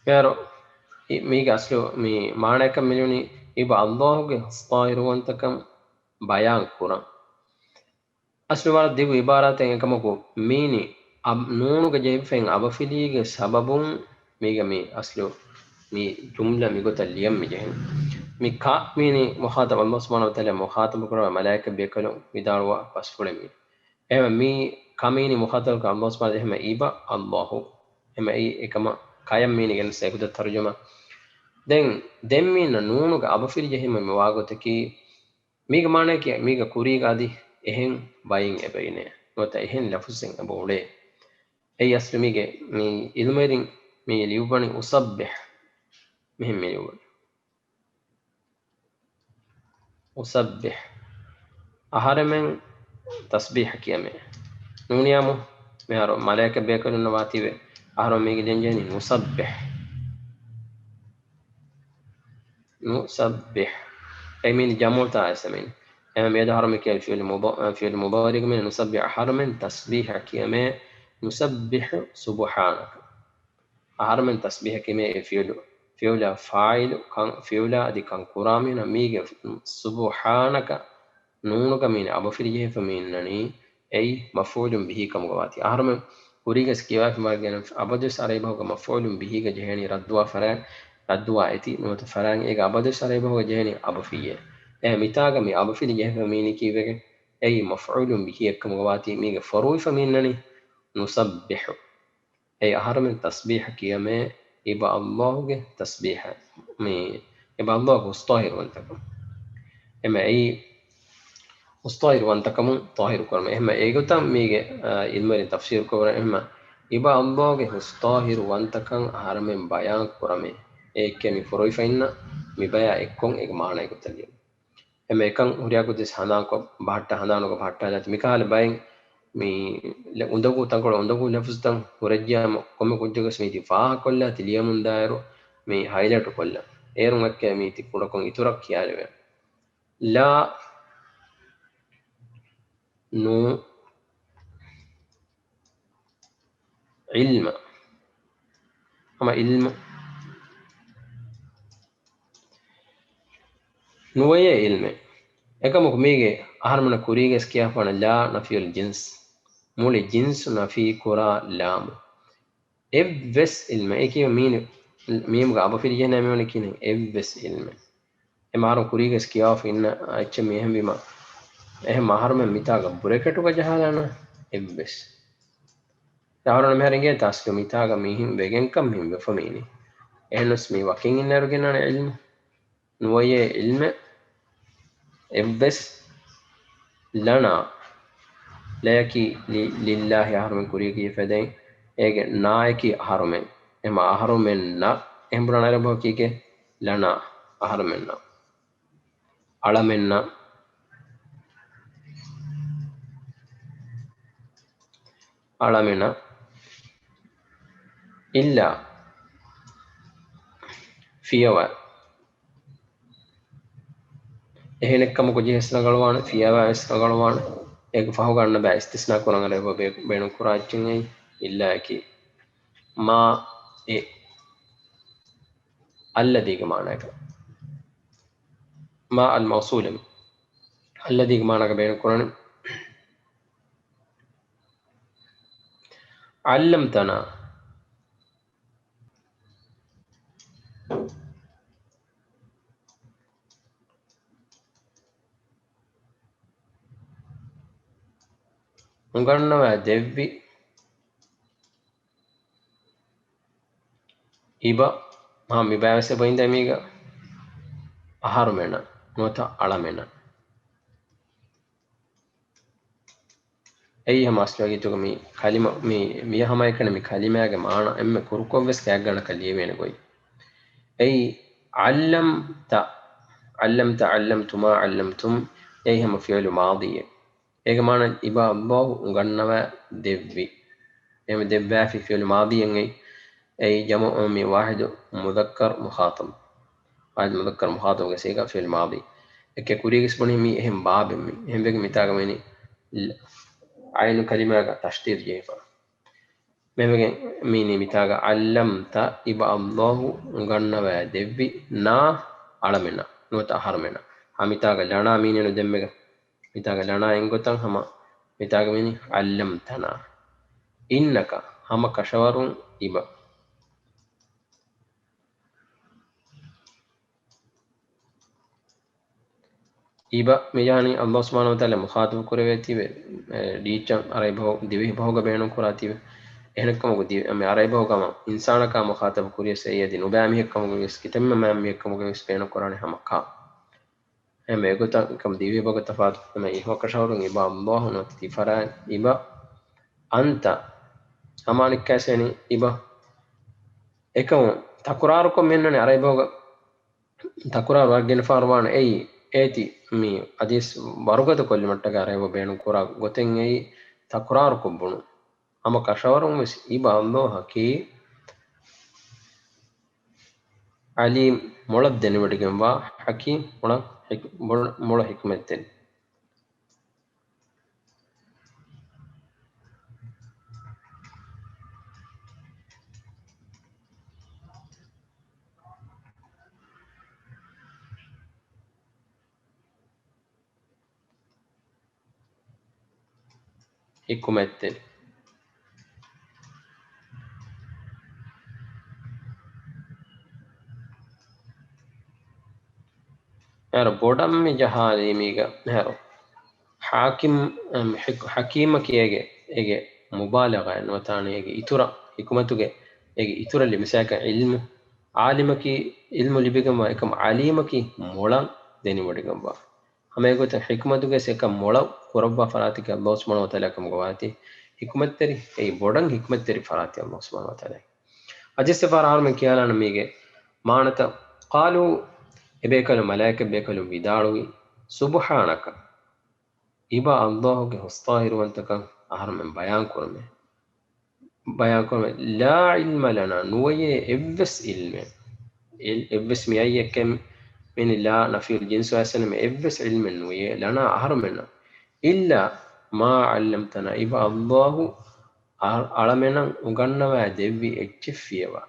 يارو ميجا أصله مي معنى كم مليوني إبا الله جه ظاهر وانتكم بيان كورا أصله وارد ديو عبارات كمكو ميني أب نونو جايب فين أبا فيليج سببون ميجا مي أصله مي جملة ميقول اليوم مجهن مي كا ميني مخاطب الله سبحانه وتعالى مخاطب كرا ملائكة بيكلو مداروا بس فلمي إما مي كميني مخاطب الله سبحانه وتعالى إبا الله إما إيه كما كايم ميني جن سيكون الترجمة den min nunuga abafiri jehima me wagotaki miga mane ki miga kuriga adi ehen bayin ebeine nota ehen lafusen abole ay aslimige mi ilmerin mi liubani usabbih mihim mi liubani usabbih aharamen tasbih kiyame nuniyamu me haro malaika bekalun wative aharo migi denjeni usabbih نسبح أي من جمع اسمين أما ميدا هرم كي في المضارع من نسبح حرما تسبيح كيما نسبح سبحانك حرما تسبيح كيما فيولا فاعل كان فيولا دي كان كرامنا ميجا سبحانك نونك من أبو فريه فمنني أي مفعول به كم غواتي حرما كوريغس كيوا في مرجان أبدس عليه بهو مفعول به جهني ردوا فران ردوا أتي نوت فران إيجا أبدس عليه بهو جهني أبو فيه متاغا مي أبو فيه جهني فميني كيفك أي مفعول به كم غواتي ميجا فروي فمنني نسبح أي حرما تسبيح كيما يبقى الله تسبيح مي يبقى الله طاهر وانتكم إما أي مستطير وانتكم طاهر كرم إما إيجوتام ميجا إلمرين تفسير كورا إما يبقى الله مستطير وانتكم هرمين بيان كرم إيكمي فروي فإن مبيا إكون إيك معنى إيجوتاليم إما إكان هرياكو ديس هنانكو بحتا هنانكو بحتا جات ميكال باين مي لأندوكو تنكو أندوكو نفسدن هرجيام كومي كنجوكس ميتي فاها كلها تليامون دايرو مي هايلايتو كلها إيرون أكا ميتي كوركون إتورك كيالي لا نو علم أما علم نوية علم එකමුක මේගේ අහරමන කුරීගෙස් කියපන ලා නෆියල් ජින්ස් මුලි ජින්ස් නෆී කුරා ලාම එව්වෙස් ඉල්ම ඒකේ මීමුග අබෆිරිය නැමෙවන කියන එව්වෙස් ඉල්ම එමාරු කුරීගෙස් කියාව ඉන්න අච්ච මෙහෙම බිම එහෙම අහරම මිතාග බුරකටුක ජහලන එව්වෙස් තාවරන මෙහරගේ තාස්ක මිතාග මිහිම් වෙගෙන්කම් හිම් වෙෆමීනි එහෙනස් මේ වකින් ඉන්නරුගෙන ඉල්ම නුවයේ ඉල්ම එව්වෙස් لنا لكي لله هرمن كوريكي فدين ايج نايكي هرمن اما هرمن نا امبرنا ربو كيكي لنا هرمن نا علمن نا علمنا إلا فيوا එහෙනෙක්කම කුජි හස්න ගලවාන ෆියාවා හස්න ගලවාන ඒක ෆහු ගන්න බෑ ඉස්තිස්නා කරන රේ බේණු කුරාච්චින් එයි ඉල්ලාකි මා ඒ الذي كمانك ما الموصول الذي كمانك بين القرآن علمتنا උගන්නවා දෙව්වි ඉබ මා මිබෑවසේ බයින්ද මේක අහරුමෙන මොත අලමෙන එයි හමස්ලගේ තුක මේ කලිම මේ මිය හමයි කන මේ කලිමයාගේ මාන එම්ම කුරුකොවස් කෑක් ගන්න කලිය වෙන කොයි එයි علمت علمتما علمتم එයි හම ෆියල් මාදිය ඒක මාන ඉබ අබ්බෝ උගන්නවා දෙව්වි එමෙ දෙව්වා ෆියල් මාදියෙන් එයි أي جمع من واحد مذكر مخاطب واحد مذكر مخاطب كسيكا في الماضي كوريك اسمه مي هم باب مي هم بيك متاغ مني عين كلمة تشتير جيفا මෙමගෙන් මීනි මිතාග අල්ලම්ත ඉබ අල්ලාහු ගන්නව දෙව්වි නා අලමෙන නුවත අහරමෙන හමිතාග ලනා මීනෙනු දෙම්මෙග මිතාග ලනා එංගොතන් හම මිතාග මිනි අල්ලම්තනා ඉන්නක හම කෂවරුන් ඉබ ඉබ මෙයානි අල්ලාහ් සුබ්හානහු වතාලා මුඛාතබ කරවෙතිවේ දීචන් අරයිබෝ දිවි භෝග බේණු කරාතිවේ එහෙනකම දී මේ අරයිබෝගම ඉන්සානක මුඛාතබ කුරියස එයදී නුබෑමි එක්කම ගොස් කිතෙම්ම මෑමි එක්කම ගොස් බේණු කරානේ හමකා එමෙ එගොතකම දිවි භෝග තෆාත් මේ ඉහක ෂවරුන් ඉබ අල්ලාහ් නති ෆරා ඉබ අන්ත අමානික කැසෙනි ඉබ එකම තකුරාරුකො මෙන්නනේ අරයිබෝග තකුරාරු වර්ගෙන ෆාරවාන එයි ඒති මේ අදිස් වරුගත කොල්ලි මට්ටක අරයිබ බේණු කරා ගොතෙන් එයි තකුරාරුකො බුණු අම කෂවරුන් වෙස් ඉබ අල්ලාහ් කි අලීම් මොළක් දෙනවඩගෙන් වා හකීම් මොළ හික්මෙත්තෙන් හික්මෙත්තෙන් යාර බොඩම් මි ජහාලී මීග හැරෝ حاكم حكيم كيجي اجي مبالغه انه ثاني اجي يترى حكمته اجي يترى اللي مساك علم عالمك علم اللي بيجم كم عالمك مولا ديني وديجم با هم اجو حكمته سكم مولا قربا فراتك الله سبحانه وتعالى كم غواتي حكمت تري اي بودن حكمت تري فراتي الله سبحانه وتعالى اجس فرار من كيالا نميجي مانتا قالوا ابيكلم ملائكه بيكلم بيداروي سبحانك ඉබා අල්ලාහ්ගේ හොස්තාහිරුවන්තකම් අහරමෙන් බයන් කරමෙ ලා ඉල්ම ලනා නුවයේ එව්වස් ඉල්මෙ එව්වස් මියයකම් මෙනි ලා නෆිල් ජින්ස් වසනම එව්වස් ඉල්මෙන් නුවයේ ලනා අහරමෙන් ඉල්ලා මා අල්ලම්තනා ඉබා අල්ලාහ් අලමෙන් උගන්නවා දෙවි එච්චිෆියවා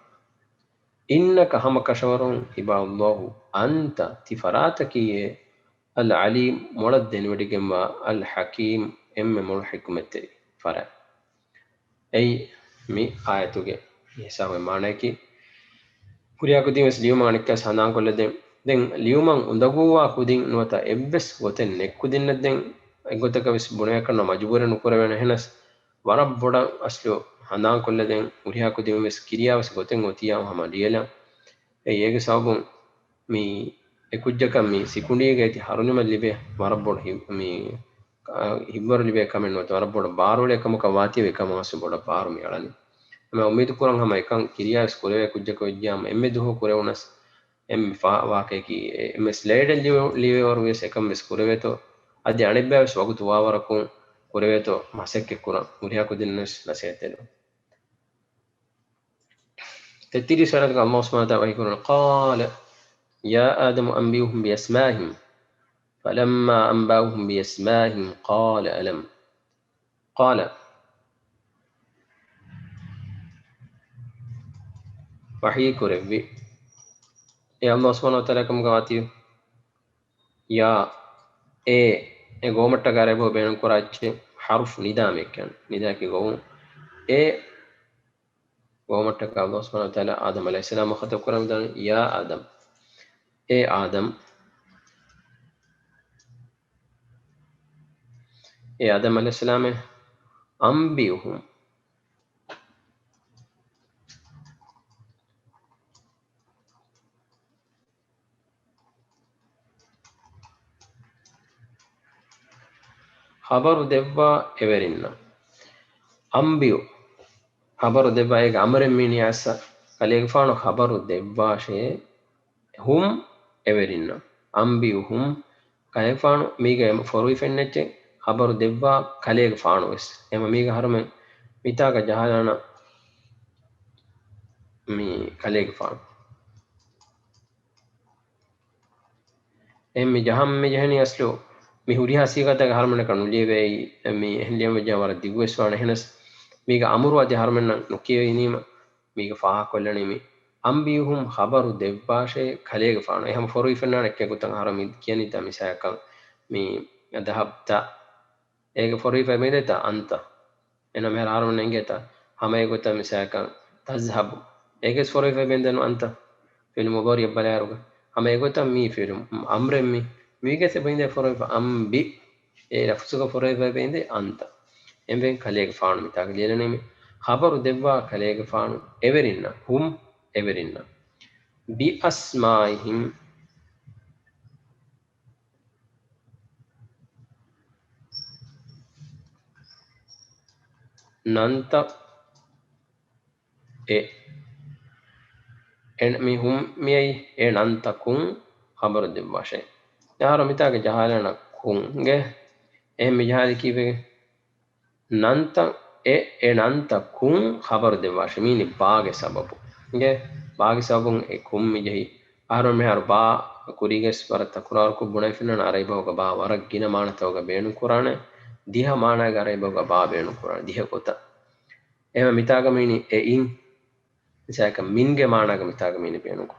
ඉන්නක හම කෂවරුන් ඉබා අල්ලාහ් අන්ත තිෆරාතකියේ العليم مولدن وديجما الحكيم مول حكمتي فرع اي مي آياتوගේ හිසාවේ මානකි කුරියා කුදින් වෙස් ලියුමානික සඳහන් කොල්ලෙන් දැන් ලියුමන් උඳගුවා කුදින් නොත එබ්බස් ගොතෙන් නෙක්කුදින්න දැන් එගොතක වෙස් බුණය කරන මජබූර නුකර වෙන එහෙනස් වරක් බොඩ අස්ලෝ හඳාන් කොල්ලෙන් කුරියා කුදින් වෙස් කිරියාවස් ගොතෙන් ඔතියාම හම ලියලා ඒගේ සවබුන් මේ ekujjaka mi sikundiga eti harunima libe marabboda mi hibbar libe kamen no marabboda barole kamuka wati ve kamasu boda baru mi alani me umidu kuran hama ekan kiriya skole ekujjaka ojjam emme duho kore unas em fa wake ki em slide live or wes ekam mes kureveto adi anibbe swagutu wawarakun kureveto masekke kuran muriya kudinnes nasetelo tetiri sarat Allah subhanahu wa ta'ala wa kuran qala يا آدم أنبئهم بأسمائهم فلما أنبأهم بأسمائهم قال وحي كربي يا الله سبحانه وتعالى كم قواتي يا قومت تقاربه بين كراج حرف نداء مكان نداء كي قوم قومت تقارب الله سبحانه وتعالى آدم عليه السلام خطب كرم يا آدم آدم آدم عليه السلام أنبئهم خبر دبا إبرنا أنبئ خبر دبا إيك أمر مني عسى قال فانو خبر دبا شيء هم إبرنا أنبئهم قال فانو ميجا فروي فنتة خبر دبا قال فانو إس إما ميجا هرم ميتاga جهالنا مي قال فانو إم جهام مي جهني أصله مي هوريها سيغتا هرمنا كانوا ليه مي هنليام جاورا ديغوس وانا هنس mīga amuru adi harumenna nukiyo inima mīga faha kollanimi ambiyuhum khabaru devbashe kalege faano eham foru ifenna ekke gutan haramid kiyani ta misayakan mi dhahabta ege foru ife medeta anta ena mer harumenna engeta hama gutan misayakan tazhabu eges foru ife bendenu anta fil mudari balaruga hama gutan mi fil amremmi migese bende foru ife ambi e lafsuga foru ife bende anta emben kalege faano mitaka lelenemi khabaru devwa kalege faano everinna hum everinna bi asmaihim nanta e en mi hum miyai e nanta kun khabaru devwa shay yaro mitaka jahalana kun ge em mi jahali kive nanta e nanta kun khabaru devwa shay mini baage sababu ge baage sababun e kun mi jahi aro me har ba kuriges war takurar ko bunai finna arai boga ba warak gina mana tawga beenu kurane diha mana ga arai boga ba beenu kurane diha kota ema mitaga mini e in misaka minge mana ga mitaga mini beenu ko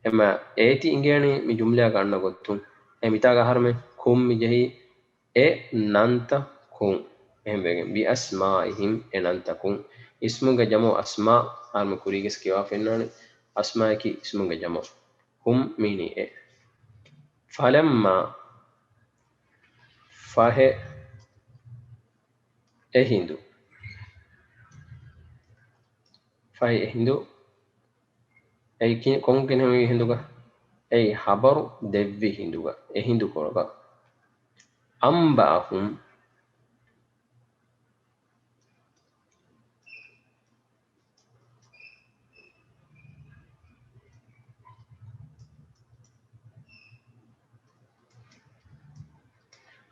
ema eti ingeni mi jumla ganna gottun e mitaga harme kum mi jahi e nanta kun ehmegen bi asmaihim e nanta kun ismunga jamo asma harme kuriges kiwa fennani asma ki ismunga jamo hum mini e falamma fahe ehindu fahe ehindu ei konken hemi hinduga ei habaru devvi hinduga ehindu koroga ambahum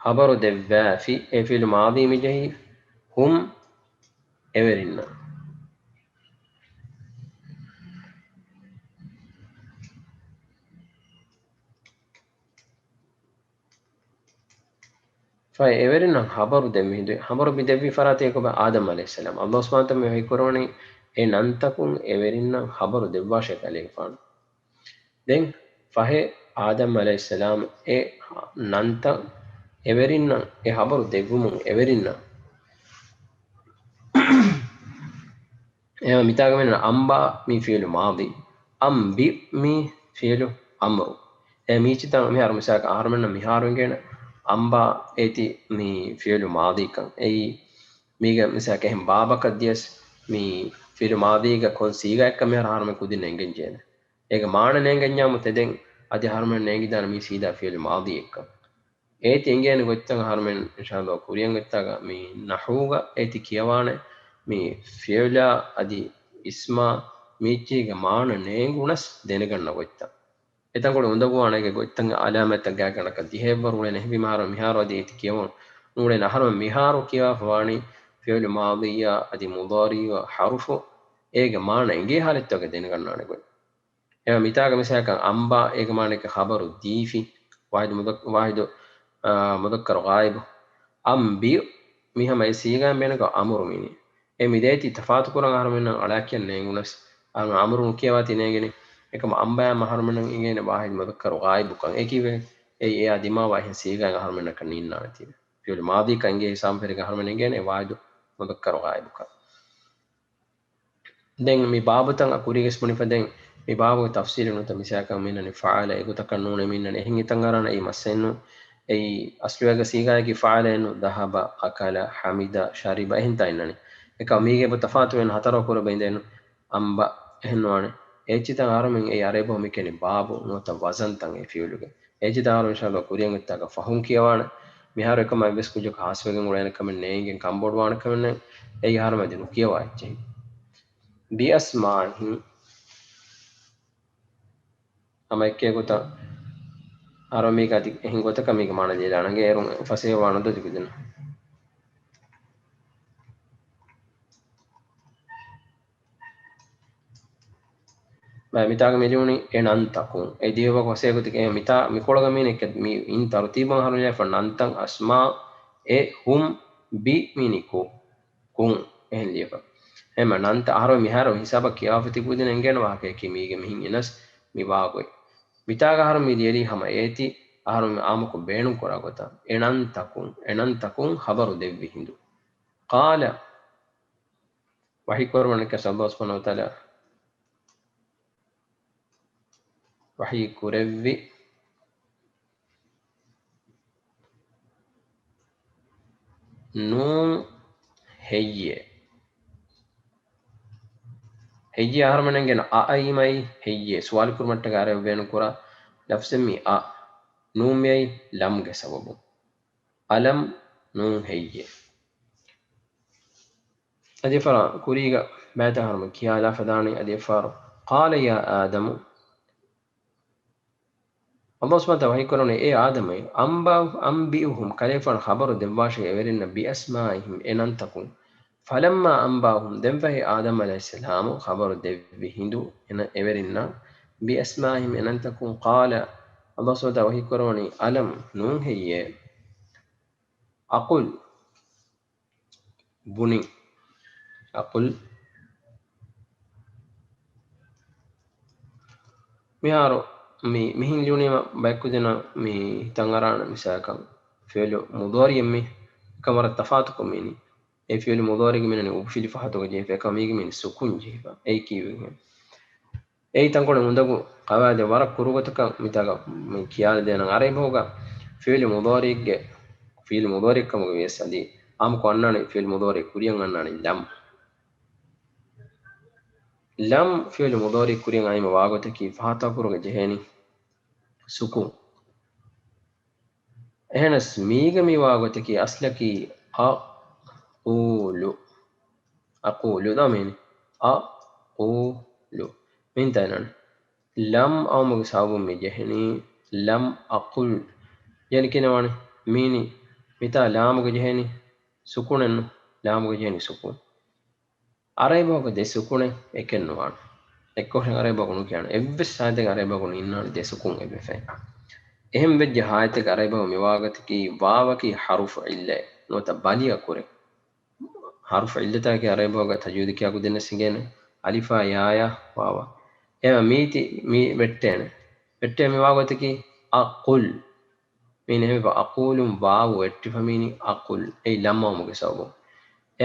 habaru devvafi e fil maadi mi jahi hum everinna fahe everinna habaru devvi hindu habaru bi devvi farate ko ba adam alayhis salam allah subhanahu wa ta'ala me hikoroni e nantakun everinna habaru devwa shekale fan den fahe adam alayhis salam e nanta everinna e habaru devvumun everinna ema mitaga men amba mi fi'lu madi ambi mi fi'lu amru e mi chita mi har misaka harmenna mi harun gena amba eti mi fi'lu madi kan ei miga misaka hem babaka dias mi fi'lu madi ga kon siga ekka mi har harmen kudin engen jena ega maana nengen nyamu teden adi harmen nengi dana mi sida fi'lu madi ekka eti engene gottan harmen inshallah kuriyan gottaga mi nahuga eti kiyawane mi fi'la adi isma michiga maana nengunas deneganna gotta etan ko undaguwanege gottan alamata gagana ka dihebbar ule nehbi maro miharo adi eti kiyawon ule naharo miharo kiya fawani fi'l madiya adi mudari wa harfu ege maana enge halittoge deneganna ne goy ema mitaga misaka amba ege maana ke khabaru difi wahid mudakkar ghaib ambi mihama isiga menaka amuru mini e mideti tafatu kuran harmenan alakiyan nengunas anu amru kiyawati nengeni ekam ambaya maharmenan ingene wahid mudakkar ghaib kan ekive e adima wahin siga harmenan kan ninna nati fiul madi kan ge hisam ferga harmenan ingene wahid mudakkar ghaib kan den mi babutan akuriges munifaden mi babu tafsir nu tamisaka minani faala egutakan nune minani ehin itangarana e masennu ei asluwaga sigayagi fa'alenu dhahaba akala hamida shariba ehinta innani eka mige bo tafatu en hataro kuro beindenu amba ehnwane echita arumen ei arebo mikeni babu nota wazan tan e fiuluge echita aru inshallah kuriyan ittaga fahun kiyawana miharu ekama bes kujo haswegen ulena kamen neingen kambodwana kamen ei harma dinu kiyawa eche bi asmahi ama ekke gota aro mika dik ehin gota kamika mana jelana ge erun fasewana do dikudena mitaga miluni enantakun e diwa ko seguti ke mita mikolaga mine ke mi in tartiban harunya fa nantan asma e hum bi miniku kun ehen liyepa ema nanta aharo miharo hisaba kiyafati budin engen wahake kimige mihin enas mi wagoy mitaga aharo mi liyeli hama eti aharo mi amuko beenun koragota enan takun khabaru devvi hindu qala wahi korwanaka Allah subhanahu wa ta'ala wahi kurevvi nun heyye heyye aharmanengen a aimai heyye suwal kurmatta gare venu kura lafsemi a nun mei lam ge sababu alam nun heyye adi fara kuriga bata harma kiyala fadani adi fara qala ya adamu Allah subhanahu wa ta'ala wahi korone e adamai anbi'uhum kalefan khabaru devashe everinna bi asma'ihim enantakum falamma anba'uhum denfahi adam alayhis salam khabaru devvi hindu ena everinna bi asma'ihim enantakum qala Allah subhanahu wa ta'ala wahi korone alam nun heyye aqul buni aqul miharo mi mihin lunima baykudena mi tangarana misakan fi'lu mudari yemmi kamara tafatukum mini e fi'lu mudari minani ubfili fahatu je fe kamigi min sukun je ba e kiwi e tankole mundagu qawade warak kurugotaka mitaga mi kiyal dena are boga fi'lu mudari kam ge yesali am ko annani fi'lu mudari kuriyan annani lam fi'lu mudari kuriyan ayma wagotaki fahata kuruga jeheni sukun ehnas miga mi wagotaki aslaki aqulu aqulu damini aqulu min tainan lam aw mug sabu mi jehni lam aqul yani kinawani mini mita lam ge jehni sukunen lam ge jehni sukun aray boga de sukune ekennuwan ekko hen aray boga nu kiyana evve saade aray boga nu innan de sukun ebbe fe ehem vejje haayte aray boga mi wagati ki waawaki harufu illa nota baliya kure harfu illata ke aray boga tajwid kiya gudenne singene alifa yaaya wawa ema miti mi vette mi wagati ki aqul min hebe aqulum waawu vetti famini aqul ei lamma muge sabu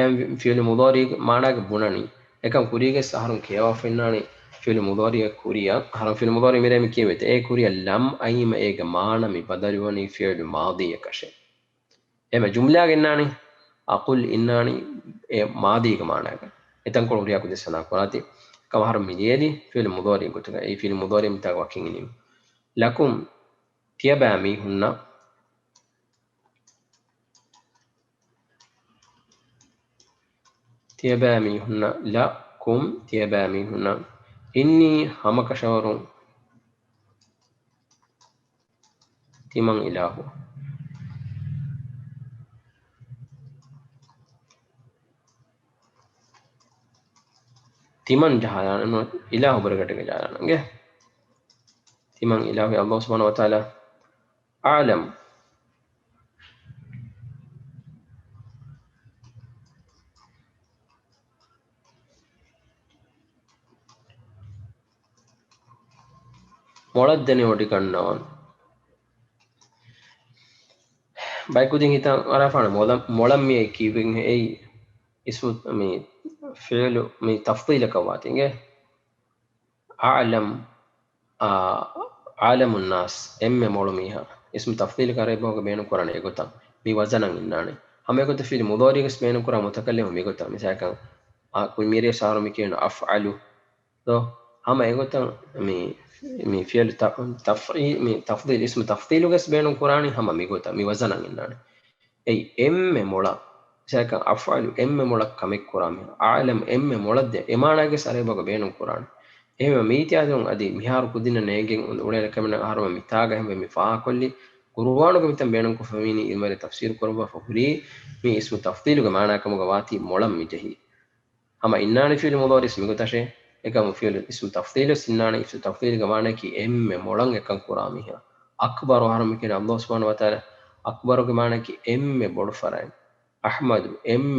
em fi'l mudari maana ke bunani ekam kurige saharun kewa finnani fi'l mudari kuriya haram fi'l mudari mere mi kiyete e kuriya lam ayima ege maana mi badalwani fi'l madi kashe ema jumla gennani aqul innani e madi ke maana ka etan ko kuriya ku desana korati kam haram mi yedi fi'l mudari gotuga e fi'l mudari mi ta wakin ini lakum tiyabami hunna تيبامي هنا لكم تيبامي هنا إني همك شور تمن إله تمن جهالا إنه إله بركتك جهالا تمن إله الله سبحانه وتعالى أعلم මොළද්දනේ ඔටි කන්නවන් බයිකුදින් හිතන් අරෆාන මොළම් මේ කීවෙන් එයි ඉස්මු මේ ෆියලු මේ තෆ්දීල කවාතින්ගේ أعلم عالم الناس එම්මෙ මොළමිහා ඉස්මු තෆ්දීල කරේ බෝග බේනු කරණ එගොතම් මේ වසනන් ඉන්නානේ හැම එගොත ෆිල් මුදාරිගස් බේනු කරා මුතකල්ලිම මෙගොතම් මිසයකන් කුයි මීරිය සාරමි කියන අෆ්අලු දෝ හැම එගොතම් මේ فعل تفعيل من تفضيل اسم تفضيل وقس بين القرآن هم ميقوتا ميوزنا إننا أي إم مولا سيكون أفعل إم مولا كمك قرآن عالم إم مولا ده إمانا قس عليه بقى بين القرآن إما ميتي هذون أدي مهار كدينا نيجين ولا كمان هارما متاعه هم بمفاعل كلي قرآن كم تم بينهم كفهميني إلما التفسير قربا فهري مي اسم تفضيل وكمانا كمقواتي مولا مجهي أما إننا في المضارع اسمه قتاشة ekam fi'l ism tafdhil sinnani ism tafdhil gamana ki emme molan ekam kuramiha akbar haram ki Allah subhanahu wa ta'ala akbar gamana ki emme bod faran أحمد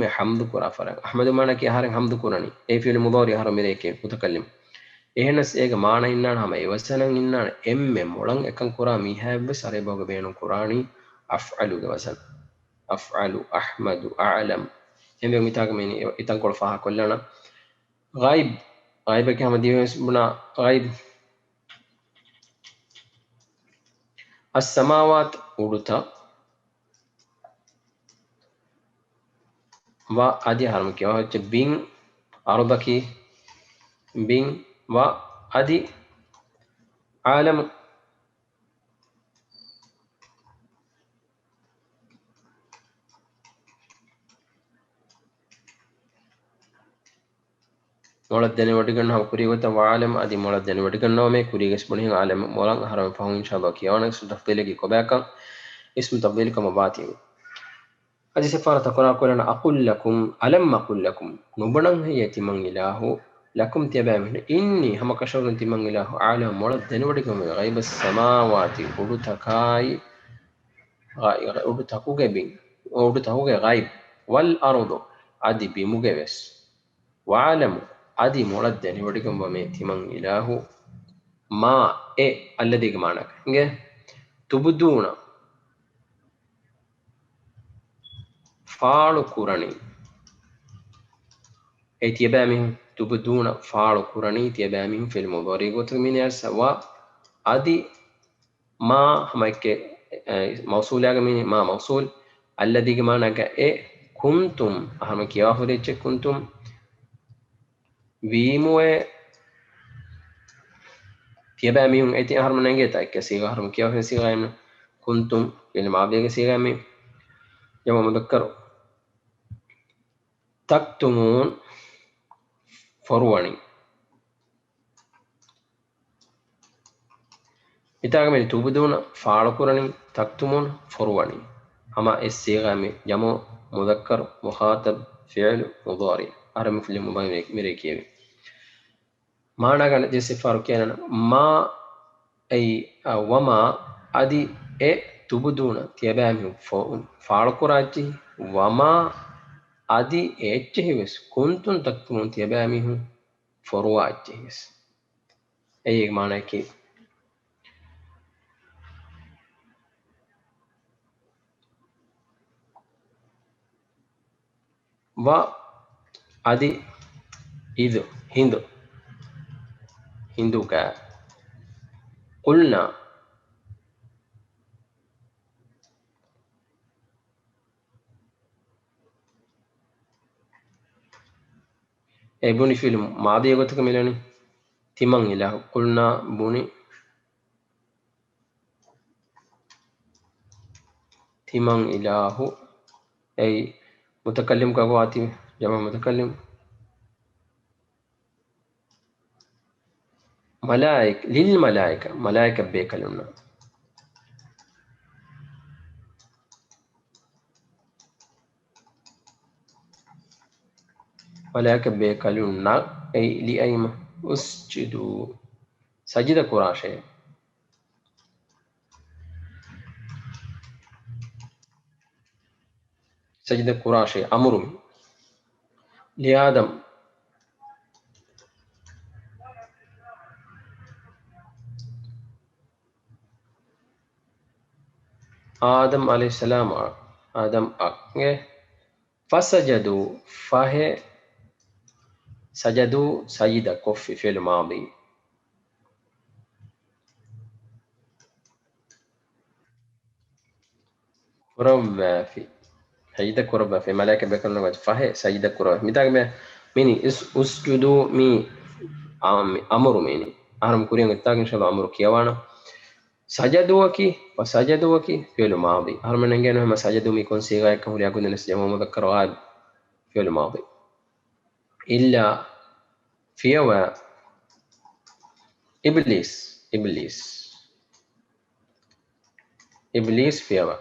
حمد كرا فرق أحمد معنى كي هارن حمد كراني أي فعل مضارع هارن مريك متكلم එහෙනස් ඒක මාන ඉන්නාන හැම ඉවසනන් ඉන්නාන මොළන් එකන් කුරා මීහැබ්බ සරේබෝග බේනු කුරානි අෆ්අලු ගවසන් අෆ්අලු අහ්මදු අලම් එමෙ මිතාක මෙනි ඉතන් කොල් ෆාහ කොල්ලන ගයිබ් ගයිබ් එක හැම දිවෙස් බුනා ගයිබ් අස්සමාවාත් උඩුත වා আদি হারম কি হচ্ছে বিং আরবাকি বিং वा আদি আলম ಮೊಳದ್ದನೆ ಒಡಿಗಣ್ಣ ಕುರಿಗೊತ್ತ ವಾಲಂ ಅದಿ ಮೊಳದ್ದನೆ ಒಡಿಗಣ್ಣ ಮೇ ಕುರಿಗೆಸ್ ಬುನಿ ಆಲಂ ಮೊಳಂ ಹರಮ ಫಹು ಇನ್ಶಾಅಲ್ಲಾಹ್ ಕಿಯಾನ ಇಸ್ಮು ತಫ್ದೀಲಿಗೆ ಕೊಬಾಕ ಇಸ್ಮು ತಫ್ದೀಲ್ ಕಮ ಬಾತಿ ಅದಿ ಸಿಫಾರ ತಕರಾ ಕೊಲನ ಅಕುಲ್ ಲಕುಂ ಅಲಂ ಅಕುಲ್ ಲಕುಂ ನುಬಣಂ ಹಯತಿ ಮಂ ಇಲಾಹು ಲಕುಂ ತಿಯಬಾಮಿನ ಇನ್ನಿ ಹಮ ಕಶೌರನ್ ತಿಮಂ ಇಲಾಹು ಆಲಂ ಮೊಳದ್ದನೆ ಒಡಿಗಮ ಗೈಬ ಸಮಾವಾತಿ ಉಡು ತಕಾಯಿ ಉಡು ತಕುಗೆ ಬಿನ್ ಉಡು ತಕುಗೆ ಗೈಬ್ ವಲ್ ಅರ್ದು ಅದಿ ಬಿಮುಗೆವೆಸ್ ವಾಲಮು adi moladden wadikum me timan ilahu ma e alladiga manak nge tubuduna faalu kurani e tiyabami tubuduna faalu kurani tiyabami fil mudari gotu min yasawa adi ma hamakke mawsulaga min ma mawsul alladiga manaka e kuntum ahama kiya horiche kuntum වීමුවේ තියබෑ මිහුන් ඇති හරම නැගේ තයි කැසීග හරම කියව කැසීගයම කුන්තුම් කියන මාවියගේ සීගයම යම මුදක්කරු තක්තුමුන් ෆොරුවනි ඉතාගම තුබුදුන ෆාලකුරණි තක්තුමුන් ෆොරුවනි හම එස් සීගයම යම මුදක්කරු මුඛාතබ් ෆියල් මුදාරි අරම ෆිල් මුබයින් මිරේ කියවේ මානගන දෙසිෆාරු කියන මා ay wama adi e tubuduna tiyabami faalquraji wama adi echhiwes kuntun taktumun tiyabami hu forwaajhiwes ay maana ki wa adi idu hinduka qulna e buni film maadiya gotuka milani timan ilahu qulna buni timan ilahu ay mutakallim ka wati jama mutakallim malaik lil malaika malaika bekalunna malaika bekalunna ay li ayma usjudu sajida kurashe sajida kurashe amrum li adam आदम अलैहिस्सलाम आदम आगे फसजदू फाहे सजदू सजदा coffee fill मादी कुरबा fi सजदा कुरबा fi malaika bekalna waj fahe सजदा कुरबा mitag me mini is usjudu mi amru mini aram kuriyan ittag inshallah amru kiyawana سجدوكي وسجدوكي فعل ماضي هل من نجينا هم سجدوا ميكون صيغة يكون ليكون نسجم مذكر غائب فعل ماضي إلا فيوا إبليس فيوا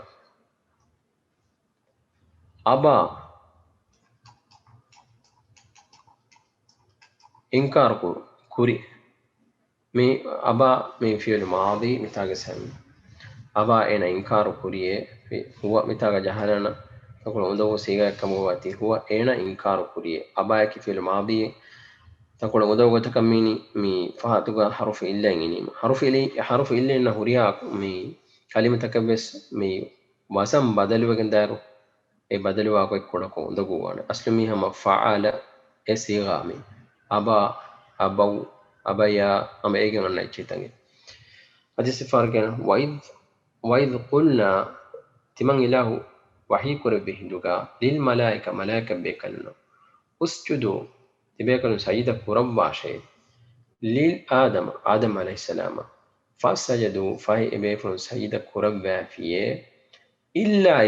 أبا إنكار كوري مي أبا مي فعل ماضي متاج سهم أبا إن إنكار كوريه هو متاج جهلنا تقول مدو سيغا كمواتي هو اين انكار كوريه اباك في الماضي تقول مدو تكميني مي فاتوغا حرف الا اني حرف الا انه ريا مي كلمه تكبس مي واسم بدل وگن دارو اي بدل واكو كودكو دغو وانا اسلمي هم فعل اسيغامي ابا ابو ابيا ام ايغن نايتشيتانغي حديث فارغن وإذ قلنا تمن إله وحي كربه دوغا للملائكة ملائكة بيكلنا اسجدوا تبيكلن سجد كرب واشي للآدم آدم عليه السلام فسجدوا فهي إبيفن سجد كرب فيه إلا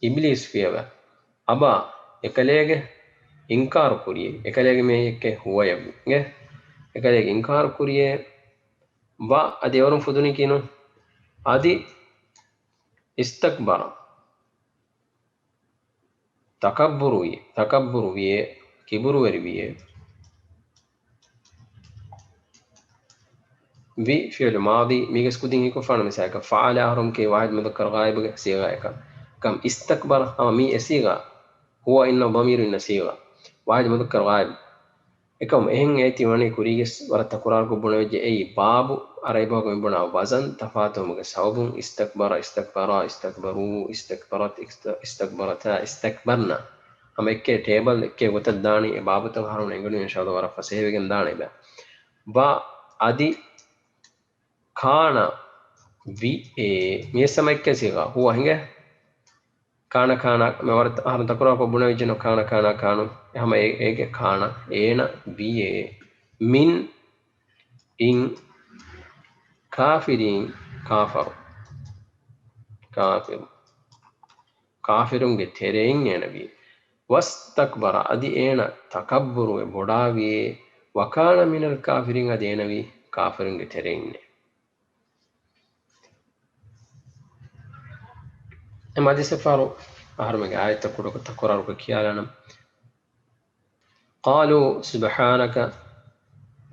إبليس فيه أبا إكاليغ إنكار كوريه إكاليغ ميكي هو يبو إكاليغ إنكار كوريه با أدي ورم فدوني كينو أدي استكبر تكبر ويه كبر ويه في فعل ماضي ميجس كودين يكون فعل مساك فعل أهرم كي واحد مذكر غائب صيغة كم استكبر أما مي صيغة هو إنه ضمير إن صيغة واحد مذكر غائب إكم إهن أيتي واني كوريجس ورت تكرار كبنا وجه أي باب أريبه كم بنا وزن تفاته مجس حوب استكبروا استكبرتا استكبرنا أما إكى تيبل إكى وتداني باب تهارون إنجلو إن شاء الله ورا فسيه بيجن داني با أدي كان في ميسما إكسيغا هو هنگه كان مورت أهرن تكرار كبنا وجه كانوا هم إيه كان إينا في من إن كافرين كافرون تيرين نبي واستكبر أدي إينا تكبر بوداوي وكان من الكافرين أدي نبي كافرون تيرين اما دي سفارو أهرمك آية تكرار كيالانا قالوا سبحانك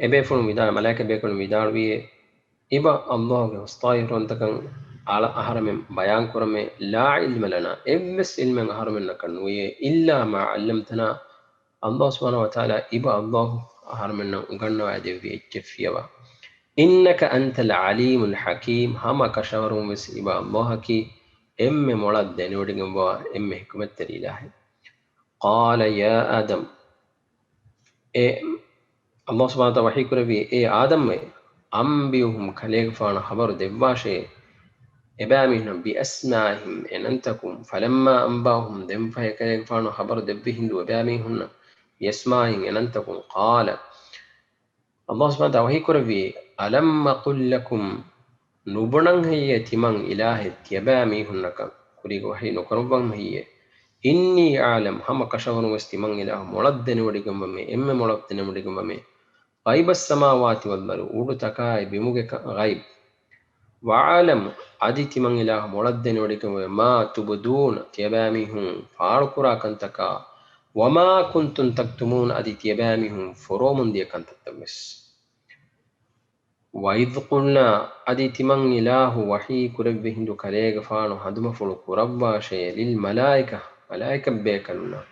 إبيفون ميدان ملاك بيكون ميدان وي إبا الله وستايرون تكن على أهرم بيان كرم لا علم لنا إبس علم أهرم نكن وي إلا ما علمتنا الله سبحانه وتعالى إبا الله أهرم نغنى وعدي في الجفية إنك أنت العليم الحكيم هما كشور بس إبا الله كي إم مولد نودين بوا إم حكمة الإله قال يا آدم إيه الله سبحانه وتعالى وحي كربي إيه آدم أنبئهم كليك فانا خبر دباشي إبامهم بأسمائهم إن أنتكم فلما أنباهم دم فهي كليك فانا خبر دبهم وإبامهم بأسمائهم إن أنتكم قال الله سبحانه وتعالى وحي كربي ألم قل لكم نبنان هي تمن إله تيبامي هنك كريك وحي نكربان هي إني أعلم هم كشفن وستمن إله مولدن ودقم بمي إم مولدن ودقم بمي غيب السماوات والأرض ودتكاي بموجك غيب وعالم عدي تمن إله مولدن ودقم ما تبدون تيبامي هم فارقرا كنتكا وما كنتم تكتمون عدي تيبامي هم فرومن دي كنت تبس وإذ قلنا أدي تمن إله وحي كربه هندو كريغ فانو هدم فلو كربا شيء للملائكة ملائكة بيكلنا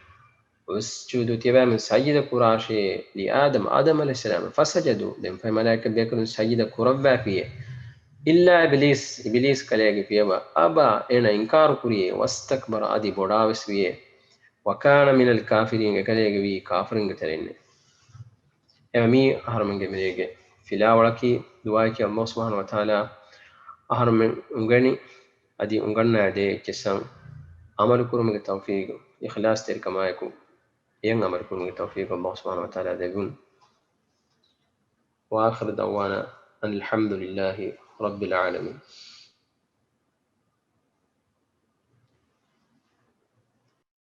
اسجدوا تبا من سجد كراشي لآدم آدم عليه السلام فسجدوا دم في ملائكة بيكلنا سجد كربا فيه إلا إبليس كريغ فيه أبا إنا إنكار كريه واستكبر أدي بوداوس فيه وكان من الكافرين كريغ فيه كافرين ترين أمي أهرمن جميلة في لا ولكي دعائك الله سبحانه وتعالى أهرمن أنغني أدي أنغنى أدي جسم عمل كرم التوفيق إخلاص تلك ما يكون ين عمل كرم التوفيق الله سبحانه وتعالى دبون وآخر دعوانا أن الحمد لله رب العالمين.